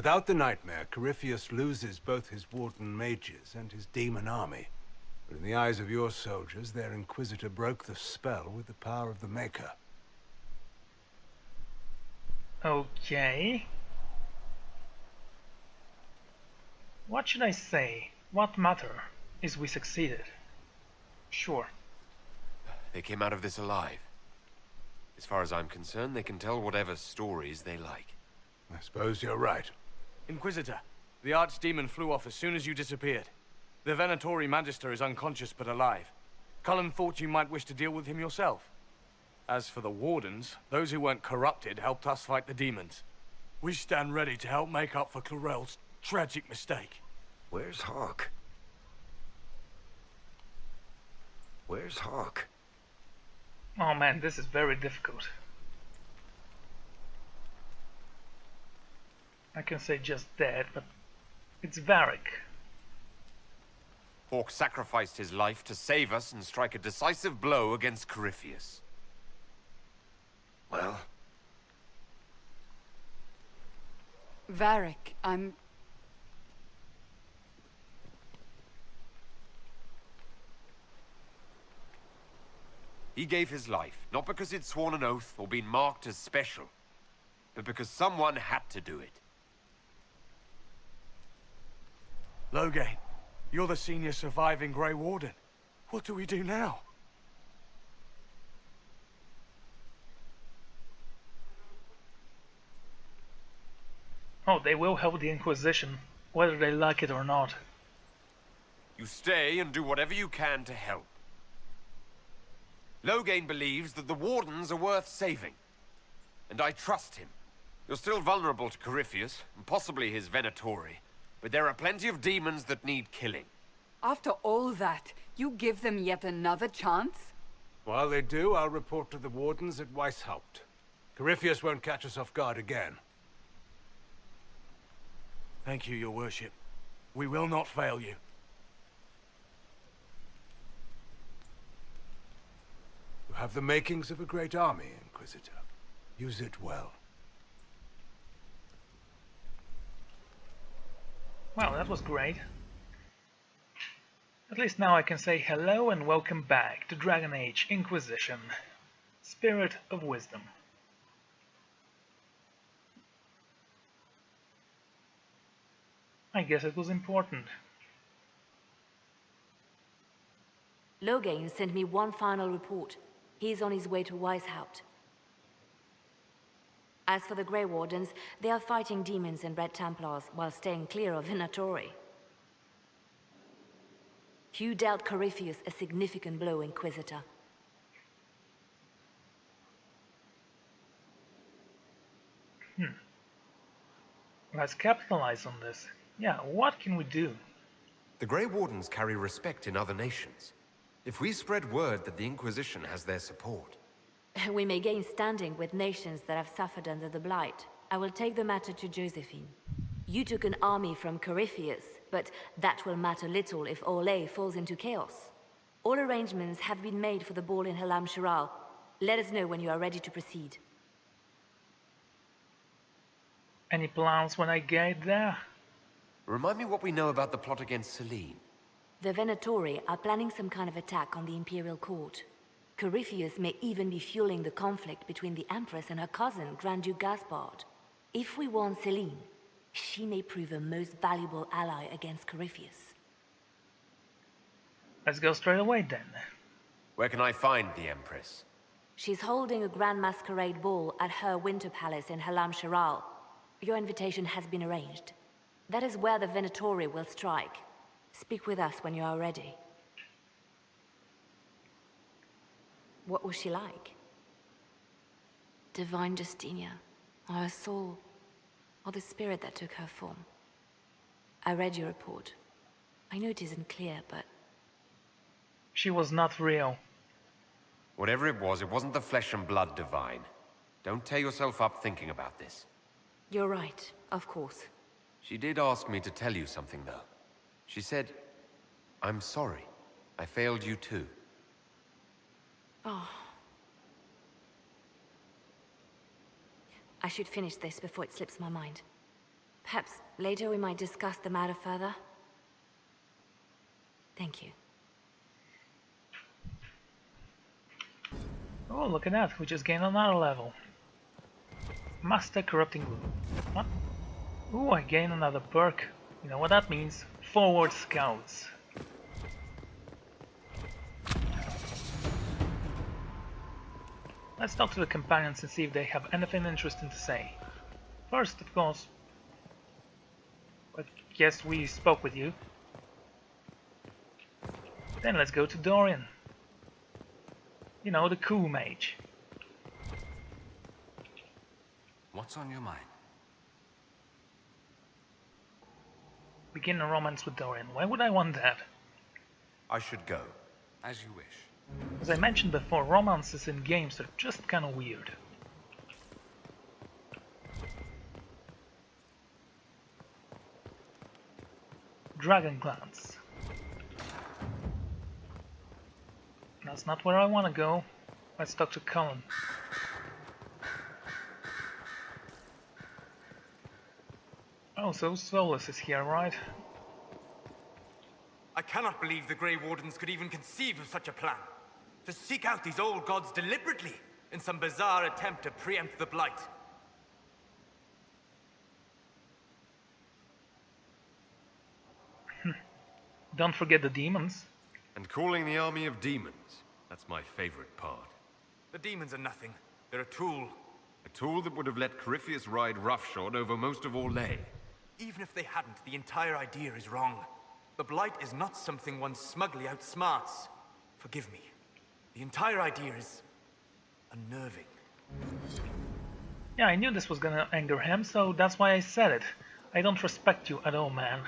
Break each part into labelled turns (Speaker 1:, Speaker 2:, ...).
Speaker 1: Without the nightmare, Corypheus loses both his warden mages and his demon army. But in the eyes of your soldiers, their Inquisitor broke the spell with the power of the Maker.
Speaker 2: Okay. What should I say? What matter is we succeeded? Sure.
Speaker 3: They came out of this alive. As far as I'm concerned, they can tell whatever stories they like.
Speaker 1: I suppose you're right.
Speaker 4: Inquisitor, the Archdemon flew off as soon as you disappeared. The Venatori Magister is unconscious but alive. Cullen thought you might wish to deal with him yourself. As for the Wardens, those who weren't corrupted helped us fight the demons. We stand ready to help make up for Clarel's tragic mistake.
Speaker 5: Where's Hawk? Where's Hawk?
Speaker 2: Oh man, this is very difficult. I can say just that, but it's Varric.
Speaker 3: Hawk sacrificed his life to save us and strike a decisive blow against Corypheus.
Speaker 5: Well?
Speaker 6: Varric,
Speaker 3: He gave his life, not because he'd sworn an oath or been marked as special, but because someone had to do it.
Speaker 4: Loghain, you're the senior surviving Grey Warden. What do we do now?
Speaker 2: Oh, they will help the Inquisition, whether they like it or not.
Speaker 3: You stay and do whatever you can to help. Loghain believes that the Wardens are worth saving, and I trust him. You're still vulnerable to Corypheus, and possibly his Venatori, but there are plenty of demons that need killing.
Speaker 6: after all that, you give them yet another chance?
Speaker 1: While they do, I'll report to the Wardens at Weishaupt. Corypheus won't catch us off guard again.
Speaker 4: Thank you, your worship. We will not fail you.
Speaker 1: You have the makings of a great army, Inquisitor. Use it well.
Speaker 2: Well, that was great. At least now I can say hello and welcome back to Dragon Age Inquisition. Spirit of Wisdom. I guess it was important.
Speaker 7: Loghain sent me one final report. He's on his way to Weishaupt. As for the Grey Wardens, they are fighting demons and Red Templars while staying clear of Venatori. You dealt Corypheus a significant blow, Inquisitor.
Speaker 2: Let's capitalize on this. Yeah, what can we do?
Speaker 3: The Grey Wardens carry respect in other nations. If we spread word that the Inquisition has their support...
Speaker 7: We may gain standing with nations that have suffered under the Blight. I will take the matter to Josephine. You took an army from Corypheus, but that will matter little if Orlais falls into chaos. All arrangements have been made for the ball in Halam Shiral. Let us know when you are ready to proceed.
Speaker 2: Any plans when I get there?
Speaker 3: Remind me what we know about the plot against Selene.
Speaker 7: The Venatori are planning some kind of attack on the Imperial Court. Corypheus may even be fueling the conflict between the Empress and her cousin, Grand Duke Gaspard. If we warn Selene, she may prove a most valuable ally against Corypheus.
Speaker 2: Let's go straight away then.
Speaker 3: Where can I find the Empress?
Speaker 7: She's holding a grand masquerade ball at her winter palace in Halam Shiral. Your invitation has been arranged. That is where the Venatori will strike. Speak with us when you are ready. What was she like? Divine Justinia, or her soul, or the spirit that took her form. I read your report. I know it isn't clear, but...
Speaker 2: She was not real.
Speaker 3: Whatever it wasn't the flesh and blood divine. Don't tear yourself up thinking about this.
Speaker 7: You're right, of course.
Speaker 3: She did ask me to tell you something, though. She said, "I'm sorry. I failed you too."
Speaker 7: Oh. I should finish this before it slips my mind. Perhaps later we might discuss the matter further. Thank you.
Speaker 2: Oh, look at that, we just gained another level. Master Corrupting Glue. What? Ooh, I gained another perk. You know what that means? Forward Scouts. Let's talk to the companions and see if they have anything interesting to say. First, of course, I guess we spoke with you. Then let's go to Dorian. You know, the cool mage.
Speaker 8: What's on your mind?
Speaker 2: Begin a romance with Dorian. Why would I want that?
Speaker 8: I should go. As you wish.
Speaker 2: As I mentioned before, romances in games are just kinda weird. Dragon Glance. That's not where I want to go. Let's talk to Cullen. Oh, so Solus is here, right?
Speaker 9: I cannot believe the Grey Wardens could even conceive of such a plan. To seek out these old gods deliberately in some bizarre attempt to preempt the Blight.
Speaker 2: Don't forget the demons.
Speaker 3: And calling the army of demons. That's my favorite part.
Speaker 9: The demons are nothing. They're a tool.
Speaker 3: A tool that would have let Corypheus ride roughshod over most of Orlais.
Speaker 9: Even if they hadn't, the entire idea is wrong. The Blight is not something one smugly outsmarts. Forgive me. The entire idea is unnerving.
Speaker 2: Yeah, I knew this was gonna anger him, so that's why I said it. I don't respect you at all, man.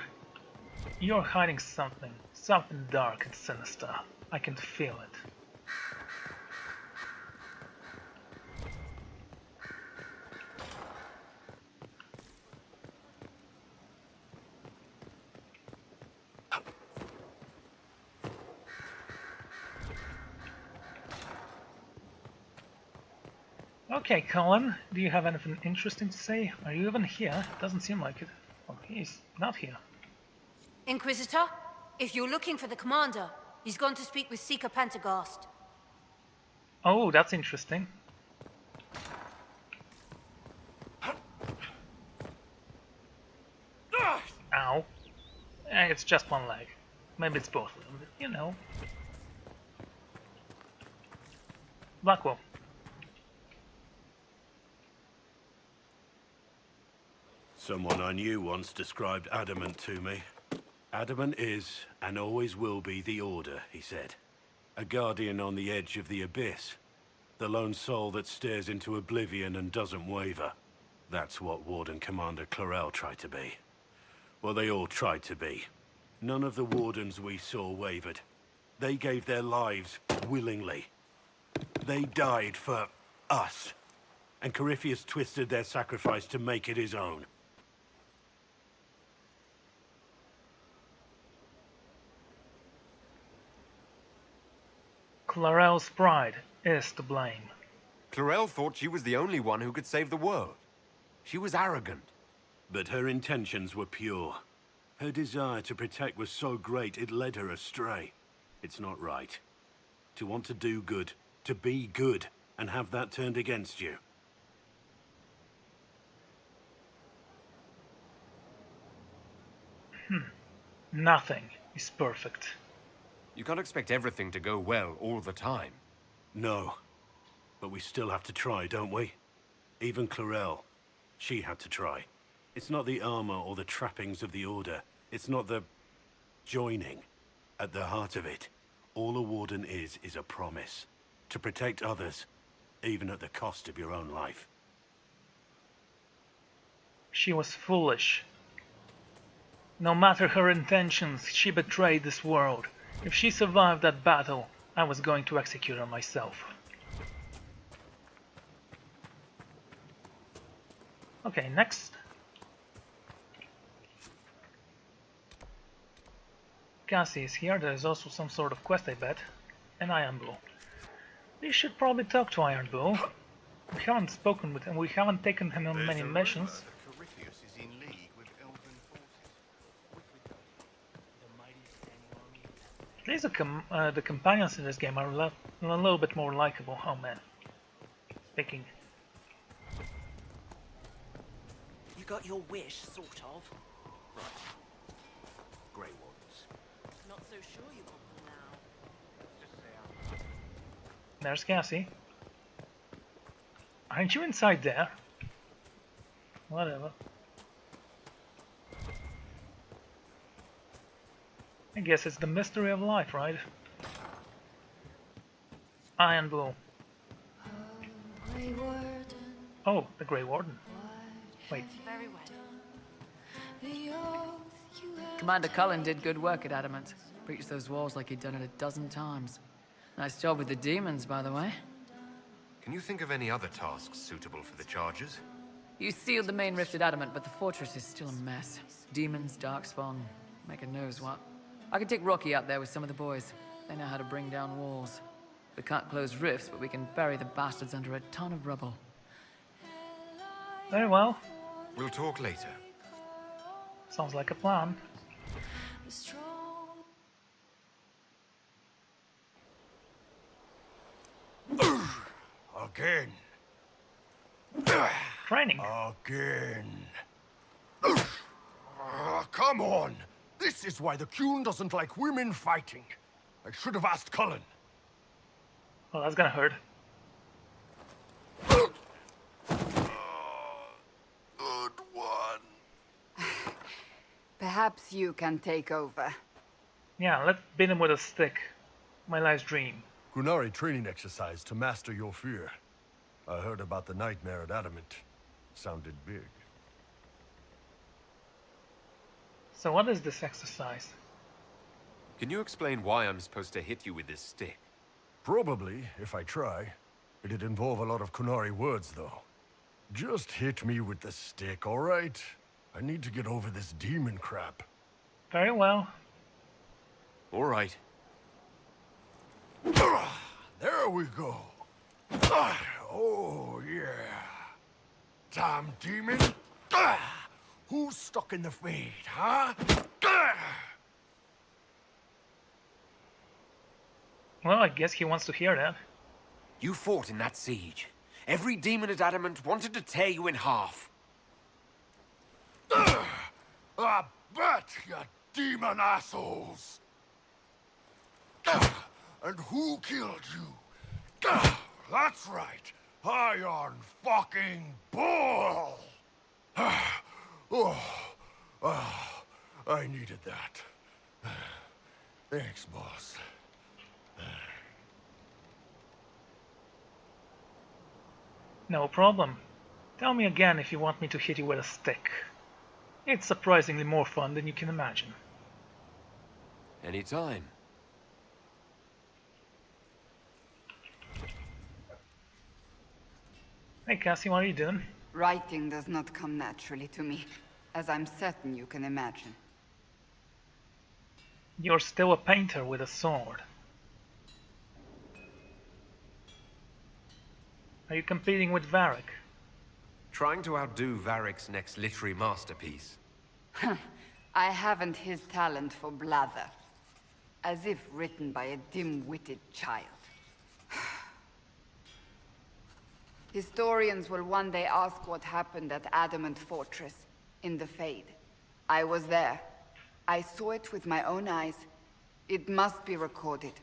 Speaker 2: You're hiding something. Something dark and sinister. I can feel it. Okay, Colin, do you have anything interesting to say? Are you even here? Doesn't seem like it. Oh, he's not here.
Speaker 10: Inquisitor, if you're looking for the commander, he's gone to speak with Seeker Pentecost.
Speaker 2: Oh, that's interesting. Ow. It's just one leg. Maybe it's both of them, but you know. Blackwell.
Speaker 11: Someone I knew once described Adamant to me. Adamant is, and always will be, the Order, he said. A guardian on the edge of the abyss. The lone soul that stares into oblivion and doesn't waver. That's what Warden Commander Clarel tried to be. Well, they all tried to be. None of the Wardens we saw wavered. They gave their lives willingly. They died for us. And Corypheus twisted their sacrifice to make it his own.
Speaker 2: Clarel's pride is to blame.
Speaker 3: Clarel thought she was the only one who could save the world. She was arrogant.
Speaker 11: But her intentions were pure. Her desire to protect was so great it led her astray. It's not right. To want to do good, to be good, and have that turned against you.
Speaker 2: Nothing is perfect.
Speaker 3: You can't expect everything to go well all the time.
Speaker 11: No. But we still have to try, don't we? Even Clarel. She had to try. It's not the armor or the trappings of the Order. It's not the joining. At the heart of it, all a Warden is a promise. To protect others, even at the cost of your own life.
Speaker 2: She was foolish. No matter her intentions, she betrayed this world. If she survived that battle, I was going to execute her myself. Okay, next. Cassie is here. There is also some sort of quest, I bet. And Iron Bull. We should probably talk to Iron Bull. We haven't spoken with him. We haven't taken him on many missions.
Speaker 8: Corypheus is in league with
Speaker 2: At least the companions in this game are a little bit more likable. Oh man. Speaking.
Speaker 12: You got your wish, sort of.
Speaker 5: Right. Grey Wardens.
Speaker 12: Not so sure you want them now.
Speaker 2: There's Cassie. Aren't you inside there? Whatever. I guess it's the mystery of life, right? Iron Blue. Oh, the Grey Warden. Wait.
Speaker 6: Very well.
Speaker 13: Commander Cullen did good work at Adamant. Breached those walls like he'd done it a dozen times. Nice job with the demons, by the way.
Speaker 8: Can you think of any other tasks suitable for the charges?
Speaker 13: You sealed the main rift at Adamant, but the fortress is still a mess. Demons, Darkspawn, making knows what. I could take Rocky out there with some of the boys. They know how to bring down walls. We can't close rifts, but we can bury the bastards under a ton of rubble.
Speaker 2: Very well.
Speaker 8: We'll talk later.
Speaker 2: Sounds like a plan.
Speaker 11: Again.
Speaker 2: Training.
Speaker 11: Again. Come on! This is why the Qun doesn't like women fighting. I should have asked Cullen.
Speaker 2: Well, that's gonna hurt.
Speaker 11: Good one.
Speaker 6: Perhaps you can take over.
Speaker 2: Yeah, let's beat him with a stick. My last dream.
Speaker 11: Qunari training exercise to master your fear. I heard about the nightmare at Adamant. Sounded big.
Speaker 2: So what is this exercise?
Speaker 3: Can you explain why I'm supposed to hit you with this stick?
Speaker 11: Probably, if I try. It'd involve a lot of Qunari words, though. Just hit me with the stick, all right? I need to get over this demon crap.
Speaker 2: Very well.
Speaker 3: All right.
Speaker 11: There we go. Oh, yeah. Damn demon. Who's stuck in the fade, huh?
Speaker 2: Well, I guess he wants to hear that.
Speaker 3: You fought in that siege. Every demon at Adamant wanted to tear you in half.
Speaker 11: I bet, you demon assholes! And who killed you? That's right, Iron fucking Bull! I needed that. Thanks, boss.
Speaker 2: No problem. Tell me again if you want me to hit you with a stick. It's surprisingly more fun than you can imagine.
Speaker 3: Anytime.
Speaker 2: Hey Cassie, what are you doing?
Speaker 6: Writing does not come naturally to me, as I'm certain you can imagine.
Speaker 2: You're still a painter with a sword. Are you competing with Varric?
Speaker 3: Trying to outdo Varric's next literary masterpiece.
Speaker 6: I haven't his talent for blather. As if written by a dim-witted child. Historians will one day ask what happened at Adamant Fortress, in the Fade. I was there. I saw it with my own eyes. It must be recorded.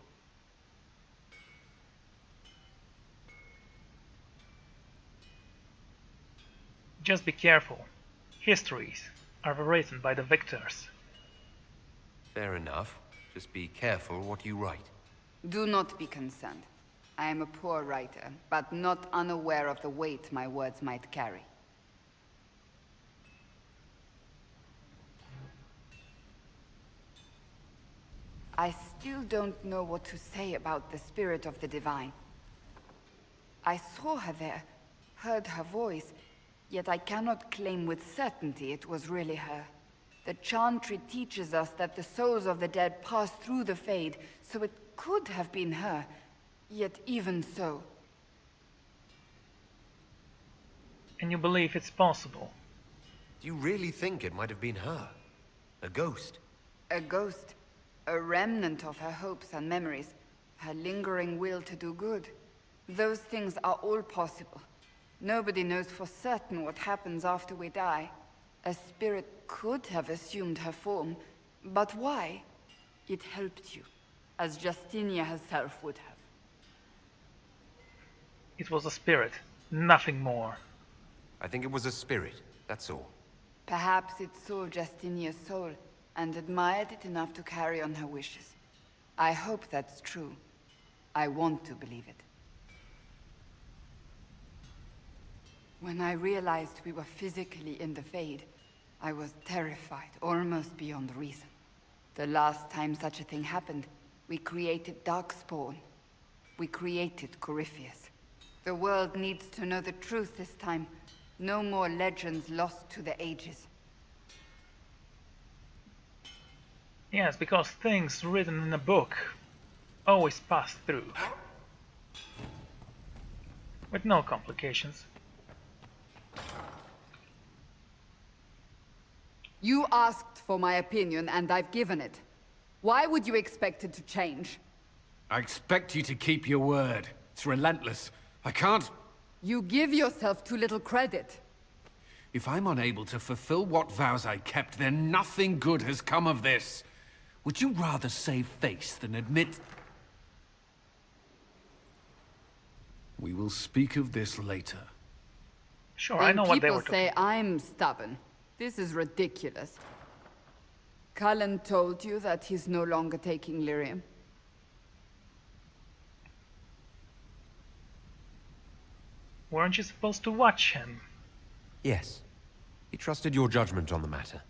Speaker 2: Just be careful. Histories are written by the victors.
Speaker 3: Fair enough. Just be careful what you write.
Speaker 6: Do not be concerned. I am a poor writer, but not unaware of the weight my words might carry. I still don't know what to say about the spirit of the divine. I saw her there, heard her voice, yet I cannot claim with certainty it was really her. The Chantry teaches us that the souls of the dead pass through the Fade, so it could have been her, yet even so.
Speaker 2: And you believe it's possible?
Speaker 3: Do you really think it might have been her? A ghost?
Speaker 6: A ghost? A remnant of her hopes and memories, her lingering will to do good. Those things are all possible. Nobody knows for certain what happens after we die. A spirit could have assumed her form, but why? It helped you, as Justinia herself would have.
Speaker 2: It was a spirit, nothing more.
Speaker 3: I think it was a spirit, that's all.
Speaker 6: Perhaps it saw Justinia's soul, and admired it enough to carry on her wishes. I hope that's true. I want to believe it. When I realized we were physically in the Fade, I was terrified, almost beyond reason. The last time such a thing happened, we created Darkspawn. We created Corypheus. The world needs to know the truth this time. No more legends lost to the ages.
Speaker 2: Yes, because things written in a book always pass through. With no complications.
Speaker 6: You asked for my opinion, and I've given it. Why would you expect it to change?
Speaker 5: I expect you to keep your word. It's relentless. I can't...
Speaker 6: You give yourself too little credit.
Speaker 5: If I'm unable to fulfill what vows I kept, then nothing good has come of this. Would you rather save face than admit... We will speak of this later.
Speaker 2: Sure, I know what they were
Speaker 6: People
Speaker 2: talking.
Speaker 6: say I'm stubborn. This is ridiculous. Cullen told you that he's no longer taking lyrium.
Speaker 2: Weren't you supposed to watch him?
Speaker 3: Yes. He trusted your judgment on the matter.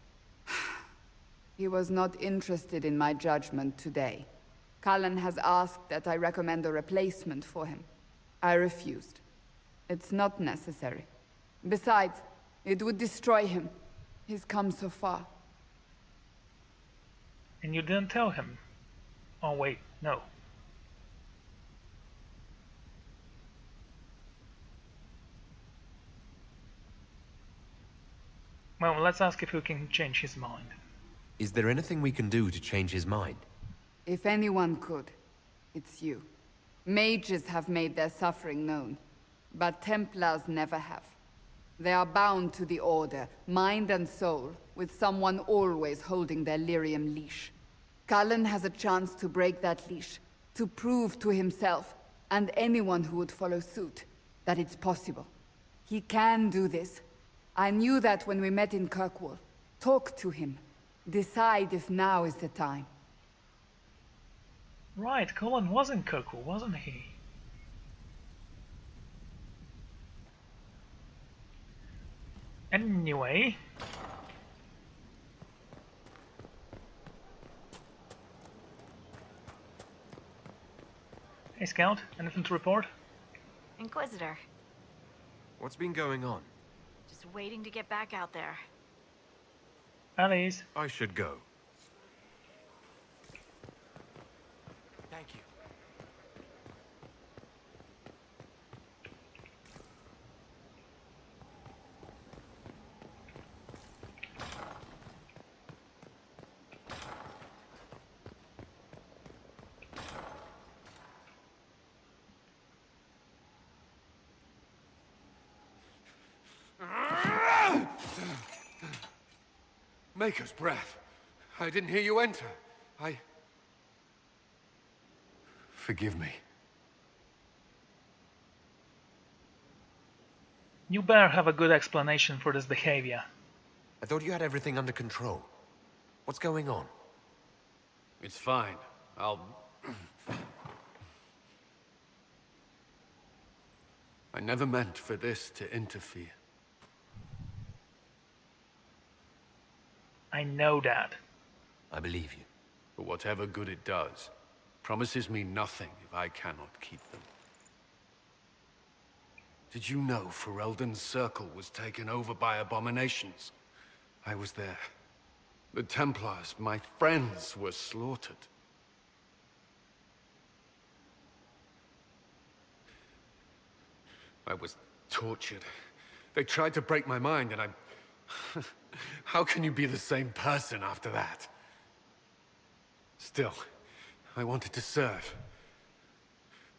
Speaker 6: He was not interested in my judgment today. Cullen has asked that I recommend a replacement for him. I refused. It's not necessary. Besides, it would destroy him. He's come so far.
Speaker 2: And you didn't tell him. Oh wait, no. Well, let's ask if we can change his mind.
Speaker 3: Is there anything we can do to change his mind?
Speaker 6: If anyone could, it's you. Mages have made their suffering known, but Templars never have. They are bound to the Order, mind and soul, with someone always holding their lyrium leash. Cullen has a chance to break that leash, to prove to himself, and anyone who would follow suit, that it's possible. He can do this. I knew that when we met in Kirkwall. Talk to him. Decide if now is the time.
Speaker 2: Right, Cullen was in Kirkwall, wasn't he? Anyway... Hey Scout, anything to report?
Speaker 14: Inquisitor.
Speaker 3: What's been going on?
Speaker 14: Just waiting to get back out there.
Speaker 2: Alice.
Speaker 3: I should go.
Speaker 9: Thank you.
Speaker 4: Maker's breath. I didn't hear you enter. Forgive me.
Speaker 2: You better have a good explanation for this behavior.
Speaker 3: I thought you had everything under control. What's going on?
Speaker 4: It's fine. I never meant for this to interfere.
Speaker 2: I know that.
Speaker 3: I believe you.
Speaker 4: But whatever good it does, promises me nothing if I cannot keep them. Did you know Ferelden's circle was taken over by abominations? I was there. The Templars, my friends, were slaughtered. I was tortured. They tried to break my mind, and I... How can you be the same person after that?
Speaker 5: Still, I wanted to serve.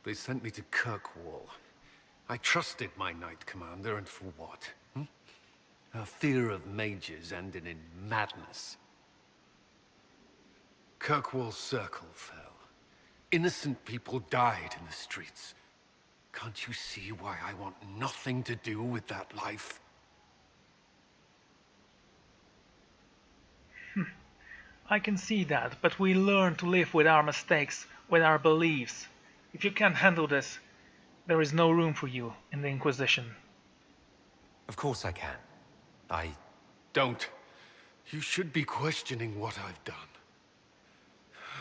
Speaker 5: They sent me to Kirkwall. I trusted my Knight Commander, and for what? Her fear of mages ended in madness. Kirkwall Circle fell. Innocent people died in the streets. Can't you see why I want nothing to do with that life?
Speaker 2: I can see that, but we learn to live with our mistakes, with our beliefs. If you can't handle this, there is no room for you in the Inquisition.
Speaker 3: Of course I can.
Speaker 5: Don't. You should be questioning what I've done.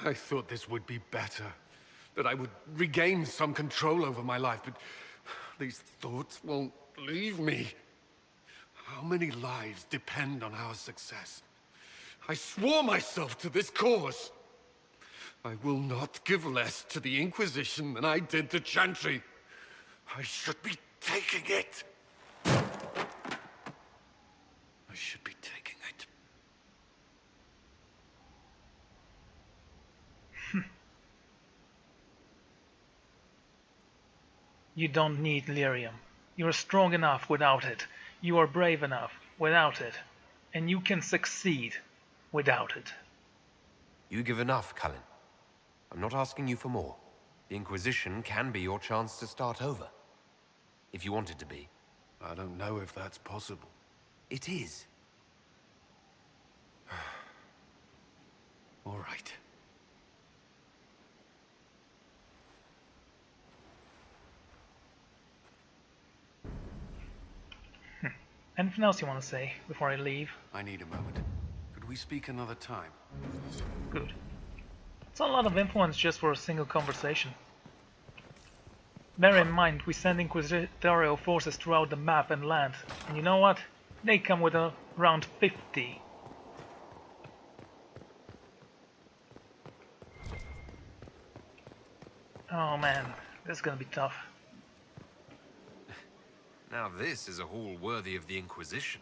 Speaker 5: I thought this would be better. That I would regain some control over my life, but these thoughts won't leave me. How many lives depend on our success? I swore myself to this cause. I will not give less to the Inquisition than I did to Chantry. I should be taking it. I should be taking it.
Speaker 2: You don't need lyrium. You're strong enough without it. You are brave enough without it. And you can succeed without it.
Speaker 3: You give enough, Cullen. I'm not asking you for more. The Inquisition can be your chance to start over. If you want it to be.
Speaker 5: I don't know if that's possible.
Speaker 3: It is.
Speaker 5: All right.
Speaker 2: Anything else you want to say before I leave?
Speaker 5: I need a moment. Could we speak another time?
Speaker 2: Good. It's a lot of influence just for a single conversation. Bear in mind, we send inquisitorial forces throughout the map and land, and you know what? They come with around 50. Oh man, this is gonna be tough.
Speaker 3: Now this is a hall worthy of the Inquisition.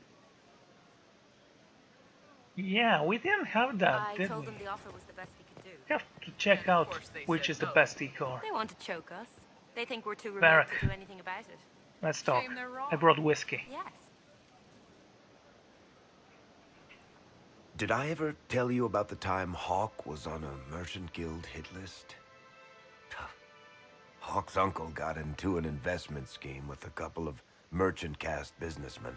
Speaker 2: Yeah, we didn't have that, did
Speaker 7: told
Speaker 2: we?
Speaker 7: them the offer was the best we could do.
Speaker 2: We have to check out which is the best decor.
Speaker 7: They want to choke us. They think we're too remote
Speaker 2: Varric.
Speaker 7: to do anything about it.
Speaker 2: Let's talk.
Speaker 7: Shame they're wrong.
Speaker 2: I brought whiskey.
Speaker 7: Yes.
Speaker 15: Did I ever tell you about the time Hawk was on a Merchant Guild hit list? Hawk's uncle got into an investment scheme with a couple of merchant caste businessmen.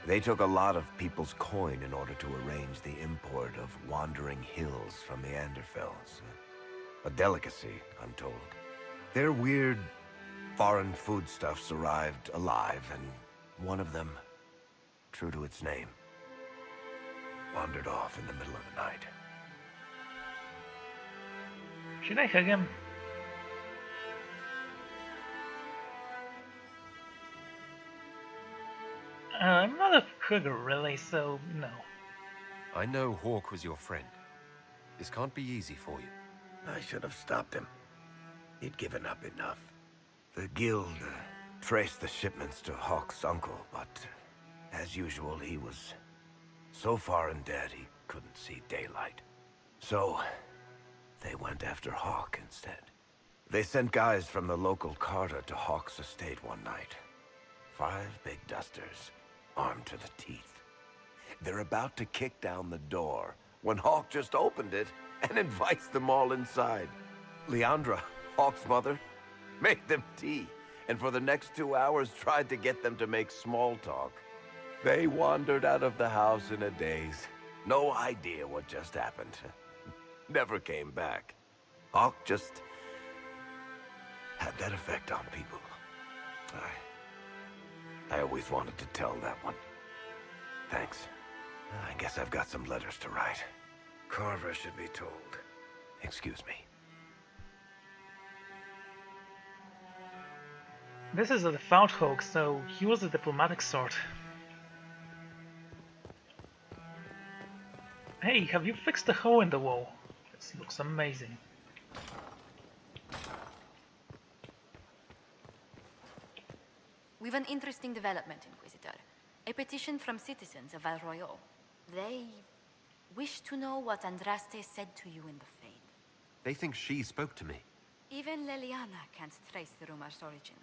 Speaker 15: They took a lot of people's coin in order to arrange the import of wandering hills from the Anderfells. A delicacy, I'm told. Their weird, foreign foodstuffs arrived alive, and one of them, true to its name, wandered off in the middle of the night.
Speaker 2: Should I hug him? I'm not a hugger, really, so no.
Speaker 3: I know Hawk was your friend. This can't be easy for you.
Speaker 15: I should have stopped him. He'd given up enough. The guild traced the shipments to Hawk's uncle, but as usual, he was so far in debt he couldn't see daylight. So they went after Hawk instead. They sent guys from the local carter to Hawk's estate one night. 5 big dusters, armed to the teeth. They're about to kick down the door when Hawk just opened it and invites them all inside. Leandra, Hawk's mother, made them tea, and for the next 2 hours tried to get them to make small talk. They wandered out of the house in a daze. No idea what just happened. Never came back. Hawk just had that effect on people. I always wanted to tell that one. Thanks. I guess I've got some letters to write. Carver should be told. Excuse me.
Speaker 2: This is a devout hoax, so he was a diplomatic sort. Hey, have you fixed the hole in the wall? This looks amazing.
Speaker 7: We've an interesting development, Inquisitor. A petition from citizens of Val Royal. They
Speaker 16: wish to know what Andraste said to you in the Fade.
Speaker 3: They think she spoke to me.
Speaker 16: Even Leliana can't trace the rumor's origin.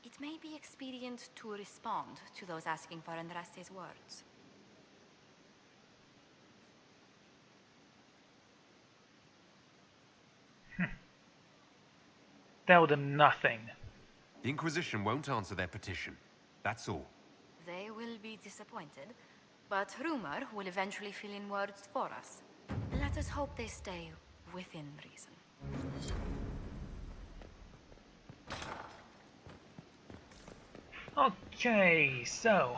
Speaker 16: It may be expedient to respond to those asking for Andraste's words.
Speaker 2: Tell them nothing.
Speaker 3: The Inquisition won't answer their petition. That's all.
Speaker 16: They will be disappointed, but rumor will eventually fill in words for us. Let us hope they stay within reason.
Speaker 2: Okay, so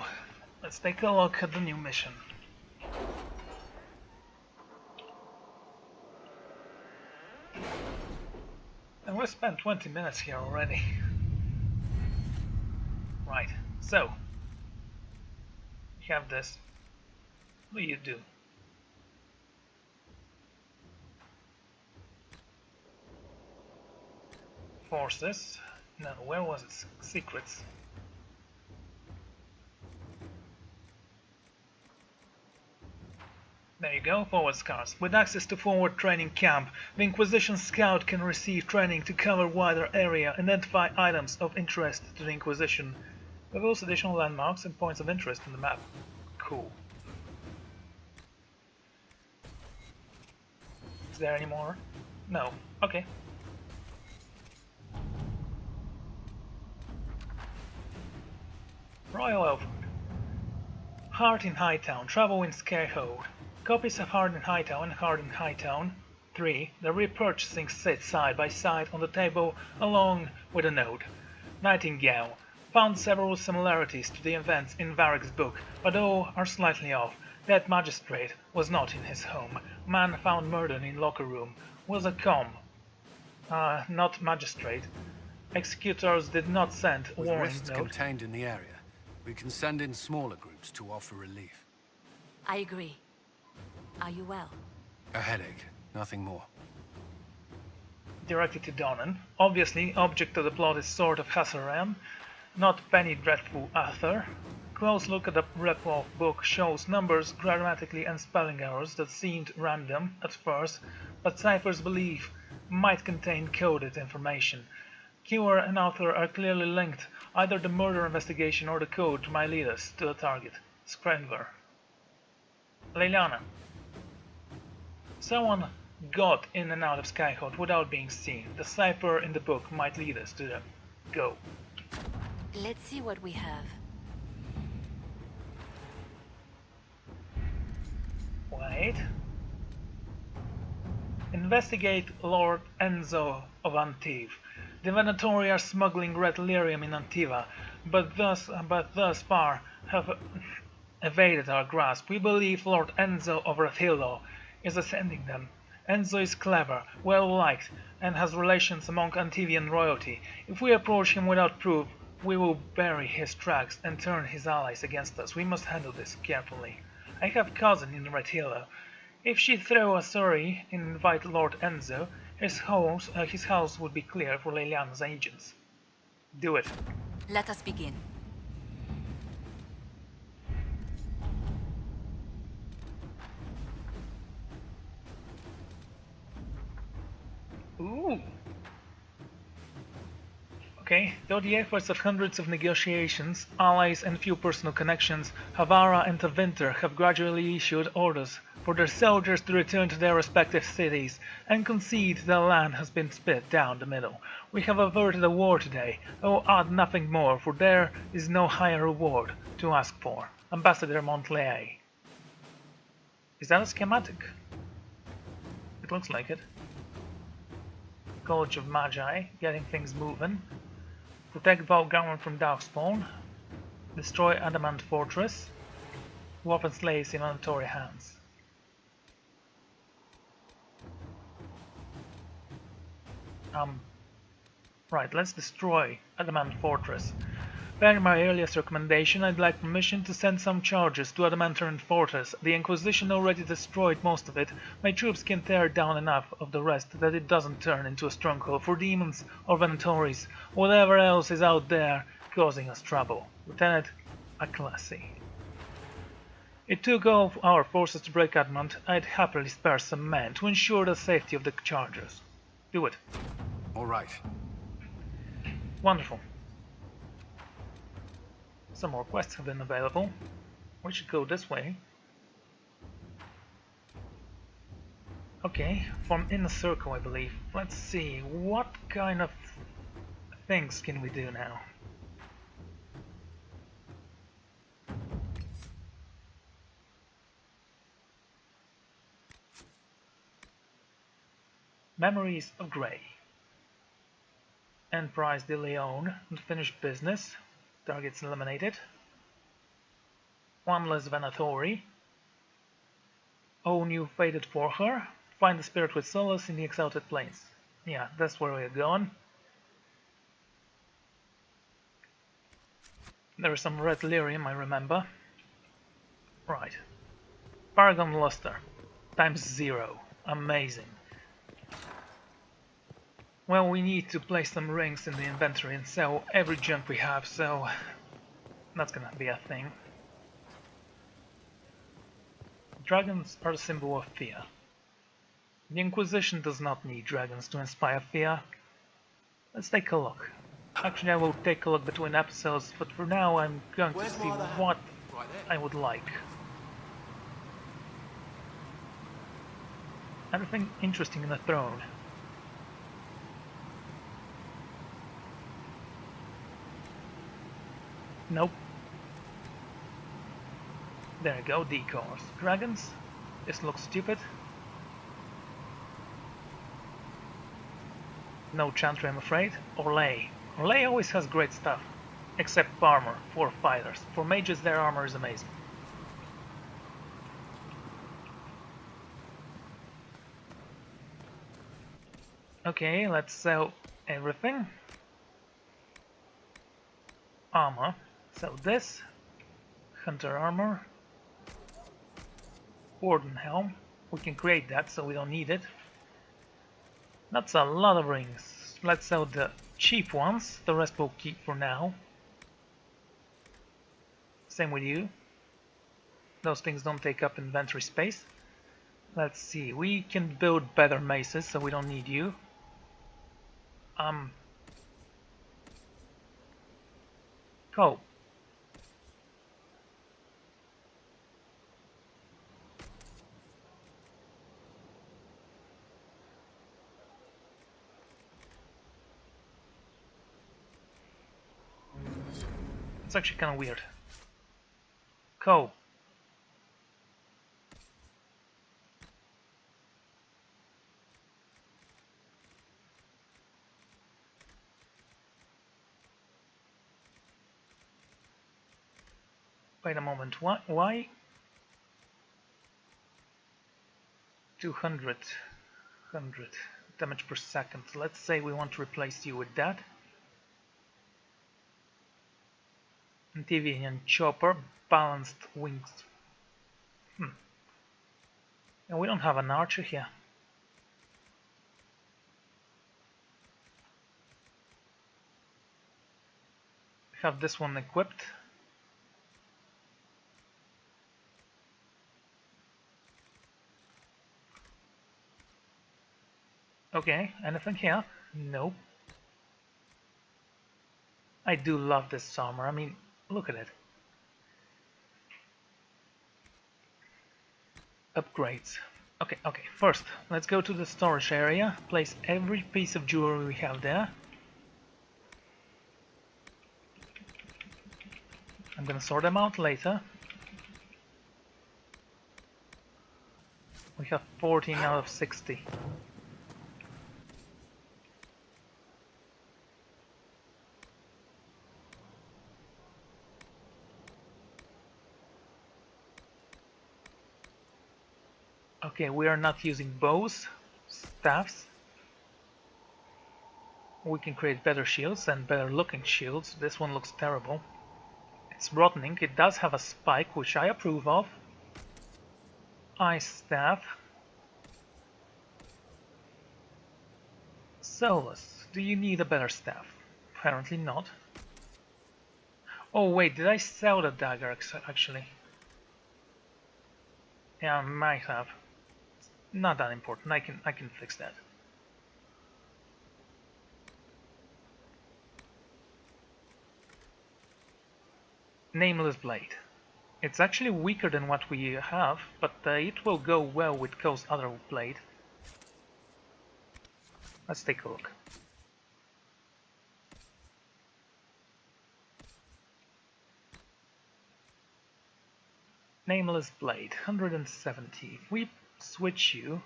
Speaker 2: let's take a look at the new mission. And we spent 20 minutes here already. Right, so you have this. What do you do? Forces. No, where was it? Secrets. There you go, forward scars. With access to forward training camp, the Inquisition scout can receive training to cover wider area, identify items of interest to the Inquisition, reveals additional landmarks and points of interest on the map. Cool. Is there any more? No. Okay. Royal Elford. Heart in Hightown. Travel in Skyhold. Copies of Heart in Hightown and Heart in Hightown 3. The repurchasing sit side by side on the table along with a note. Nightingale. Found several similarities to the events in Varric's book, but all are slightly off. That magistrate was not in his home. Man found murdered in locker room. Was a not magistrate. Executors did not send
Speaker 5: With
Speaker 2: warning
Speaker 5: rifts
Speaker 2: note.
Speaker 5: contained in the area, we can send in smaller groups to offer relief.
Speaker 7: I agree. Are you well?
Speaker 5: A headache, nothing more.
Speaker 2: Directed to Donan. Obviously, object of the plot is Sword of Hasaram, not Penny Dreadful Arthur. Close look at the Repwolf book shows numbers, grammatically and spelling errors that seemed random at first, but Cypher's belief might contain coded information. Keyword and author are clearly linked. Either the murder investigation or the code might lead us to the target. Screnver. Leilana. Someone got in and out of Skyhold without being seen. The cipher in the book might lead us to them. Go.
Speaker 7: Let's see what we have.
Speaker 2: Wait. Investigate Lord Enzo of Antive. The Venatori are smuggling red lyrium in Antiva, but thus far have evaded our grasp. We believe Lord Enzo of Rathillo is ascending them. Enzo is clever, well liked, and has relations among Antivian royalty. If we approach him without proof, we will bury his tracks and turn his allies against us. We must handle this carefully. I have cousin in Rathillo. If she throw a sorry and invite Lord Enzo, his house would be clear for Leiliana's agents. Do it.
Speaker 16: Let us begin.
Speaker 2: Ooh. Okay, though the efforts of hundreds of negotiations, allies and few personal connections, Havara and Tavinter have gradually issued orders for their soldiers to return to their respective cities and concede the land has been split down the middle. We have averted a war today. Oh, add nothing more, for there is no higher reward to ask for. Ambassador Montlay. Is that a schematic? It looks like it. College of Magi, getting things moving. Protect Valgaman from Darkspawn. Destroy Adamant Fortress. Wolf slaves in mandatory hands. Right, let's destroy Adamant Fortress. Per my earliest recommendation, I'd like permission to send some charges to Adamantine Fortress. The Inquisition already destroyed most of it. My troops can tear down enough of the rest that it doesn't turn into a stronghold for demons or Venatoris, whatever else is out there causing us trouble. Lieutenant Aclassi. It took all our forces to break Adamant. I'd happily spare some men to ensure the safety of the chargers. Do it.
Speaker 5: All right.
Speaker 2: Wonderful. Some more quests have been available. We should go this way. Okay, form in a circle, I believe. Let's see, what kind of things can we do now? Memories of Grey. Enterprise de Leon, unfinished business. Targets eliminated. One less Venatori. Own you fated for her. Find the spirit with solace in the exalted plains. Yeah, that's where we're going. There is some red lyrium, I remember. Right. Paragon Luster. Times 0. Amazing. Well, we need to place some rings in the inventory and sell every junk we have, so that's gonna be a thing. Dragons are a symbol of fear. The Inquisition does not need dragons to inspire fear. Let's take a look. Actually, I will take a look between episodes, but for now I'm going to see what I would like. Anything interesting in the throne? Nope. There you go, decors. Dragons? This looks stupid. No Chantry, I'm afraid. Orlais. Orlais always has great stuff. Except armor for fighters. For mages, their armor is amazing. Okay, let's sell everything. Armor. Sell this. Hunter armor. Warden helm. We can create that, so we don't need it. That's a lot of rings. Let's sell the cheap ones. The rest we'll keep for now. Same with you. Those things don't take up inventory space. Let's see. We can build better maces, so we don't need you. Cool. It's actually kind of weird. Cool. Wait a moment, what? Why? 200 damage per second. Let's say we want to replace you with that. Antivian chopper, balanced wings. And we don't have an archer here. We have this one equipped. Okay, anything here? Nope. I do love this armor. I mean, look at it. Upgrades. Okay, first, let's go to the storage area, place every piece of jewelry we have there. I'm gonna sort them out later. We have 14 out of 60. Okay, we are not using bows, staffs. We can create better shields and better looking shields. This one looks terrible. It's rotting. It does have a spike, which I approve of. Ice staff. Solus, do you need a better staff? Apparently not. Oh wait, did I sell the dagger actually? Yeah, I might have. It's not that important. I can fix that. Nameless Blade. It's actually weaker than what we have, but it will go well with Ko's other blade. Let's take a look. Nameless Blade, 170. If we switch you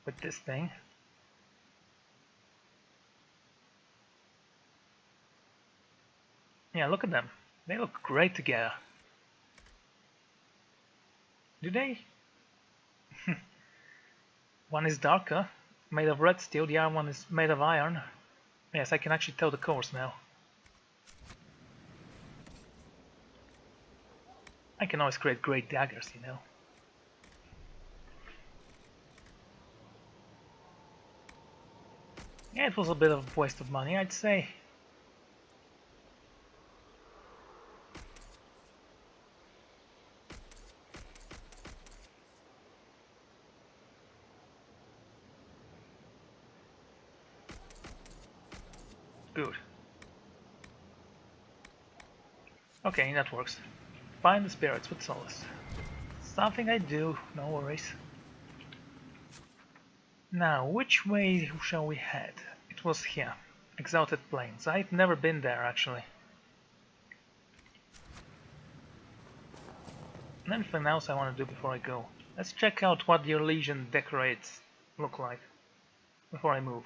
Speaker 2: with this thing, yeah, look at them. They look great together. Do they? One is darker, made of red steel, the other one is made of iron. Yes, I can actually tell the course now. I can always create great daggers, you know. Yeah, it was a bit of a waste of money, I'd say. Good. Okay, that works. Find the spirits with solace. Something I do, no worries. Now, which way shall we head? It was here. Exalted Plains. I've never been there, actually. And anything else I want to do before I go? Let's check out what the Elysian decorates look like before I move.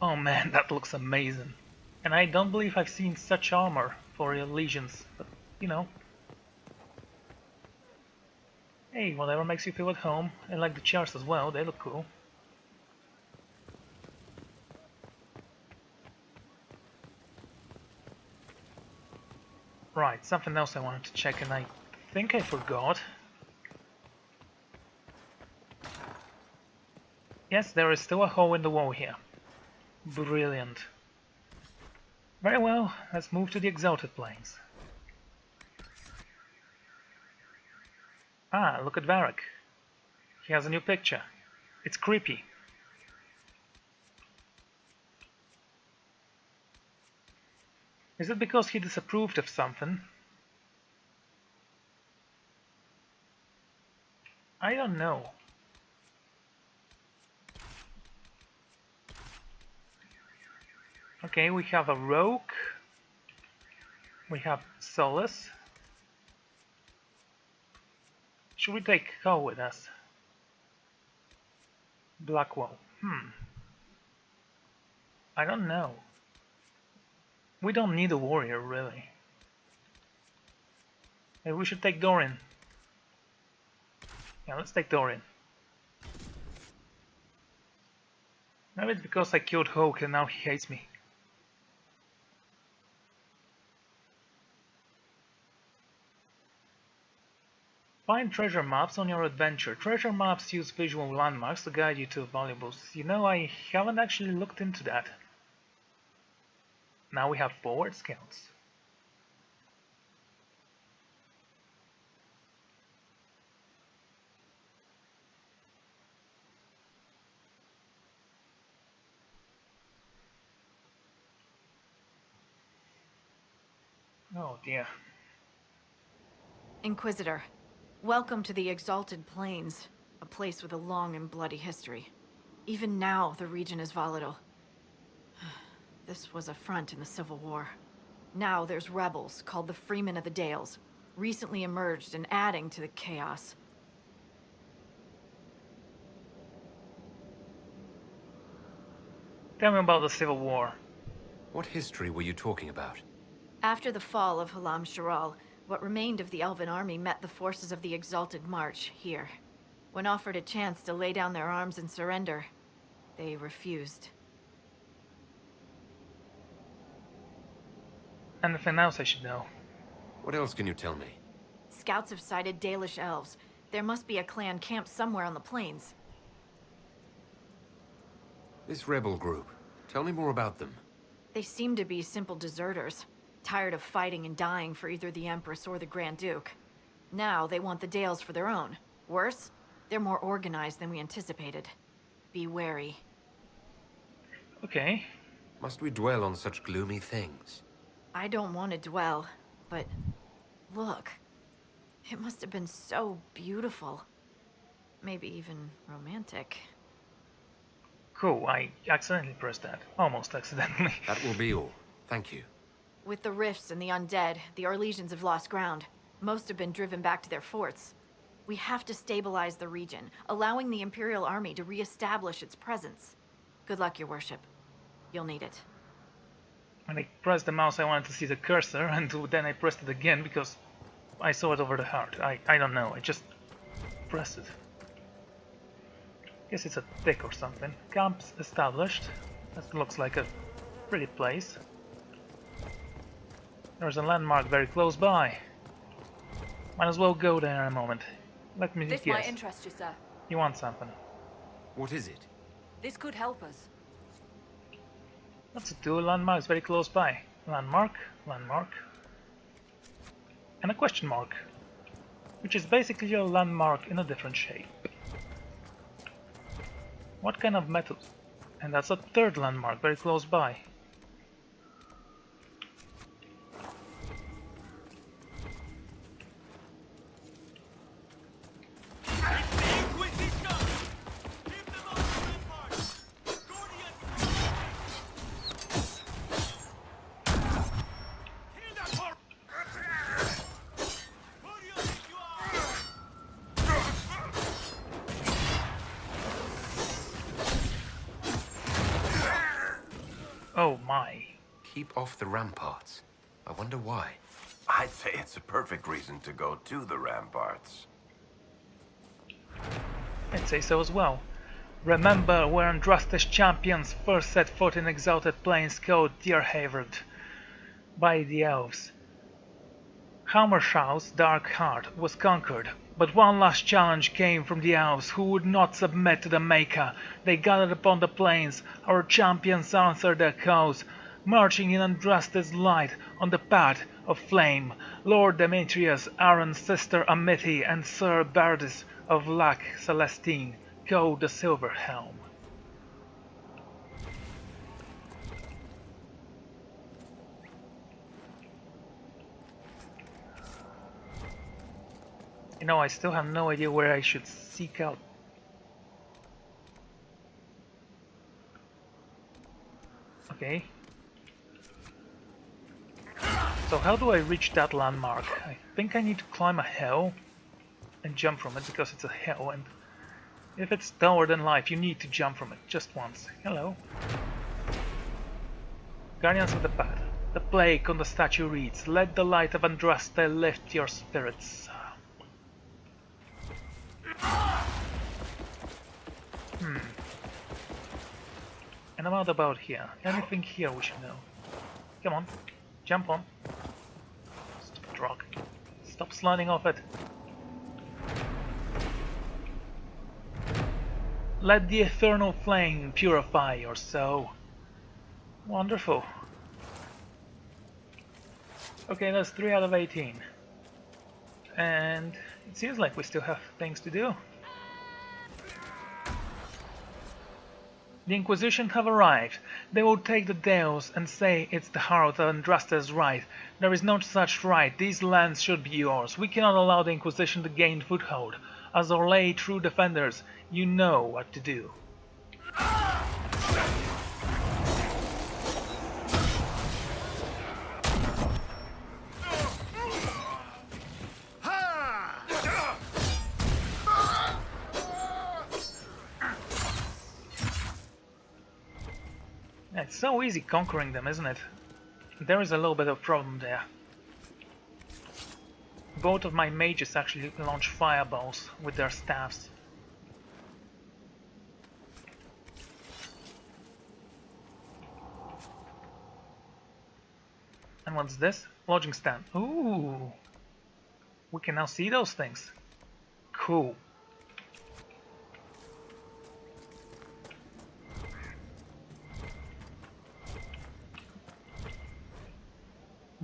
Speaker 2: Oh man, that looks amazing. And I don't believe I've seen such armor for Elysians, but you know. Hey, whatever makes you feel at home. I like the chairs as well, they look cool. Right, something else I wanted to check and I think I forgot. Yes, there is still a hole in the wall here. Brilliant. Very well, let's move to the Exalted Plains. Ah, look at Varric. He has a new picture. It's creepy. Is it because he disapproved of something? I don't know. Okay, we have a rogue. We have Solus. Should we take Ko with us? Blackwall. I don't know. We don't need a warrior, really. Maybe we should take Dorian. Yeah, let's take Dorian. Maybe it's because I killed Hulk and now he hates me. Find treasure maps on your adventure. Treasure maps use visual landmarks to guide you to valuables. You know, I haven't actually looked into that. Now we have forward scouts. Oh dear.
Speaker 14: Inquisitor, welcome to the Exalted Plains, a place with a long and bloody history. Even now, the region is volatile. This was a front in the Civil War. Now there's rebels called the Freemen of the Dales, recently emerged and adding to the chaos.
Speaker 2: Tell me about the Civil War.
Speaker 8: What history were you talking about?
Speaker 14: After the fall of Halam Sharal, what remained of the Elven army met the forces of the Exalted March here. When offered a chance to lay down their arms and surrender, they refused.
Speaker 2: Anything else I should know?
Speaker 8: What else can you tell me?
Speaker 14: Scouts have sighted Dalish elves. There must be a clan camped somewhere on the plains.
Speaker 3: This rebel group. Tell me more about them.
Speaker 14: They seem to be simple deserters, tired of fighting and dying for either the Empress or the Grand Duke. Now they want the Dales for their own. Worse, they're more organized than we anticipated. Be wary.
Speaker 2: Okay.
Speaker 3: Must we dwell on such gloomy things?
Speaker 14: I don't want to dwell, but look. It must have been so beautiful. Maybe even romantic.
Speaker 2: Cool, I accidentally pressed that. Almost accidentally.
Speaker 3: That will be all. Thank you.
Speaker 14: With the rifts and the undead, the Arlesians have lost ground. Most have been driven back to their forts. We have to stabilize the region, allowing the Imperial Army to re-establish its presence. Good luck, your worship. You'll need it.
Speaker 2: When I pressed the mouse, I wanted to see the cursor, and then I pressed it again because I saw it over the heart. I don't know, I just pressed it. Guess it's a tick or something. Camps established. That looks like a pretty place. There's a landmark very close by. Might as well go there in a moment. Let me
Speaker 7: This
Speaker 2: guess.
Speaker 7: might interest you, sir.
Speaker 2: You want something?
Speaker 3: What is it?
Speaker 7: This could help us.
Speaker 2: That's two landmarks very close by. Landmark, landmark, and a question mark, which is basically a landmark in a different shape. What kind of metal? And that's a third landmark very close by. Oh my.
Speaker 3: Keep off the ramparts. I wonder why.
Speaker 15: I'd say it's a perfect reason to go to the ramparts.
Speaker 2: I'd say so as well. Remember where Andraste's champions first set foot in Exalted Plains called Deerhavard by the elves. Hammershaw's dark heart was conquered, but one last challenge came from the elves who would not submit to the Maker. They gathered upon the plains. Our champions answered their calls, marching in Andraste's light on the path of flame. Lord Demetrius, Aaron's sister Amity, and Sir Bardis of Lac Celestine called the Silver Helm. You know, I still have no idea where I should seek out. Okay. So how do I reach that landmark? I think I need to climb a hill and jump from it because it's a hill, and if it's lower than life you need to jump from it just once. Hello. Guardians of the Path. The plague on the statue reads, "Let the light of Andraste lift your spirits." And I'm out about here. Anything here we should know? Come on, jump on. Stupid rock. Stop sliding off it. Let the eternal flame purify your soul. Wonderful. Okay, that's 3 out of 18. And it seems like we still have things to do. The Inquisition have arrived. They will take the Dales and say it's the heart of Andraste's right. There is no such right. These lands should be yours. We cannot allow the Inquisition to gain foothold. As Orlais true defenders, you know what to do. It's so easy conquering them, isn't it? There is a little bit of problem there. Both of my mages actually launch fireballs with their staffs. And what's this? Lodging stand. Ooh! We can now see those things. Cool.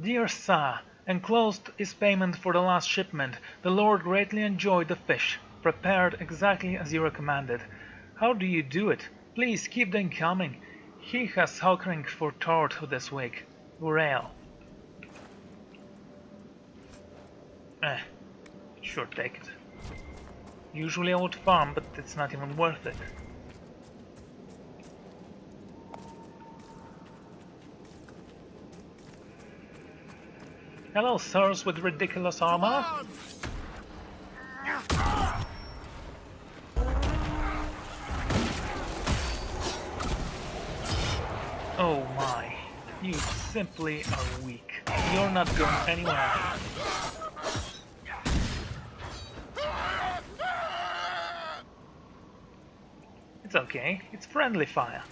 Speaker 2: Dear Sa, enclosed is payment for the last shipment. The Lord greatly enjoyed the fish, prepared exactly as you recommended. How do you do it? Please keep them coming. He has hulkering for tort this week. Urael. Sure, take it. Usually I would farm, but it's not even worth it. Hello, sirs with ridiculous armor. Oh my, you simply are weak. You're not going anywhere. It's okay, it's friendly fire.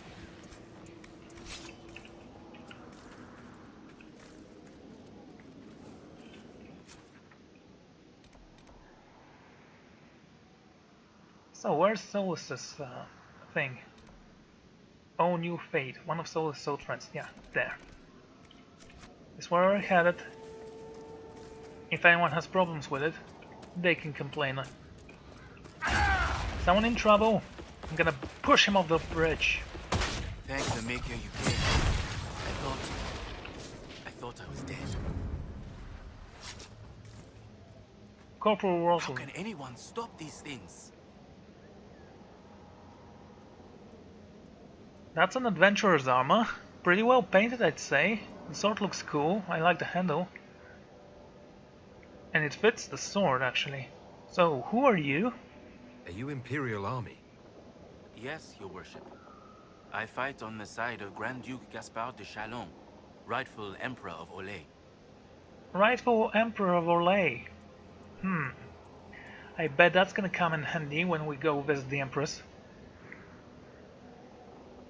Speaker 2: So where's Solus's thing? Oh, new fate. One of Solus' old friends. Yeah, there. Is where we're headed. If anyone has problems with it, they can complain. Someone in trouble? I'm gonna push him off the bridge.
Speaker 9: Thank the Maker you came. I thought I was dead.
Speaker 2: Corporal Russell.
Speaker 9: How can anyone stop these things?
Speaker 2: That's an adventurer's armor. Pretty well painted, I'd say. The sword looks cool. I like the handle. And it fits the sword, actually. So, who are you?
Speaker 8: Are you Imperial Army?
Speaker 17: Yes, your worship. I fight on the side of Grand Duke Gaspard de Chalon, rightful Emperor of Orlais.
Speaker 2: Rightful Emperor of Orlais. I bet that's gonna come in handy when we go visit the Empress.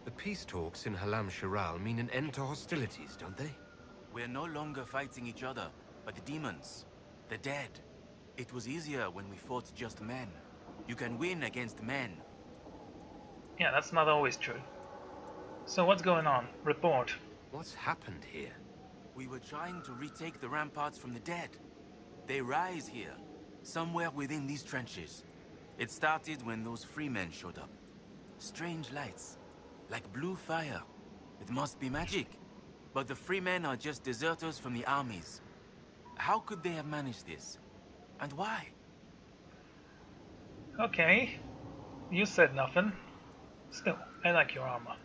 Speaker 8: The peace talks in Halam Shiral mean an end to hostilities, don't they?
Speaker 17: We're no longer fighting each other, but the demons. The dead. It was easier when we fought just men. You can win against men.
Speaker 2: Yeah, that's not always true. So what's going on? Report.
Speaker 8: What's happened here?
Speaker 17: We were trying to retake the ramparts from the dead. They rise here, somewhere within these trenches. It started when those freemen showed up. Strange lights, like blue fire. It must be magic. But the freemen are just deserters from the armies. How could they have managed this? And why?
Speaker 2: Okay. You said nothing. Still, I like your armor.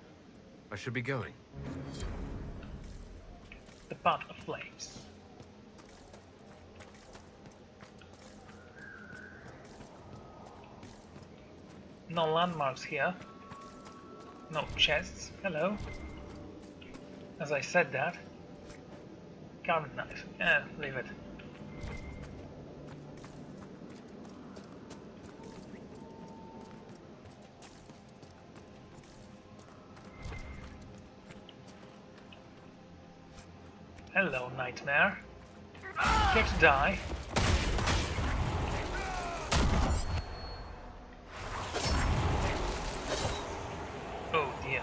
Speaker 8: I should be going.
Speaker 2: The pot of flames. No landmarks here. No chests. Hello. As I said that. Carved knife. Leave it. Hello, nightmare. Here to die. Oh dear.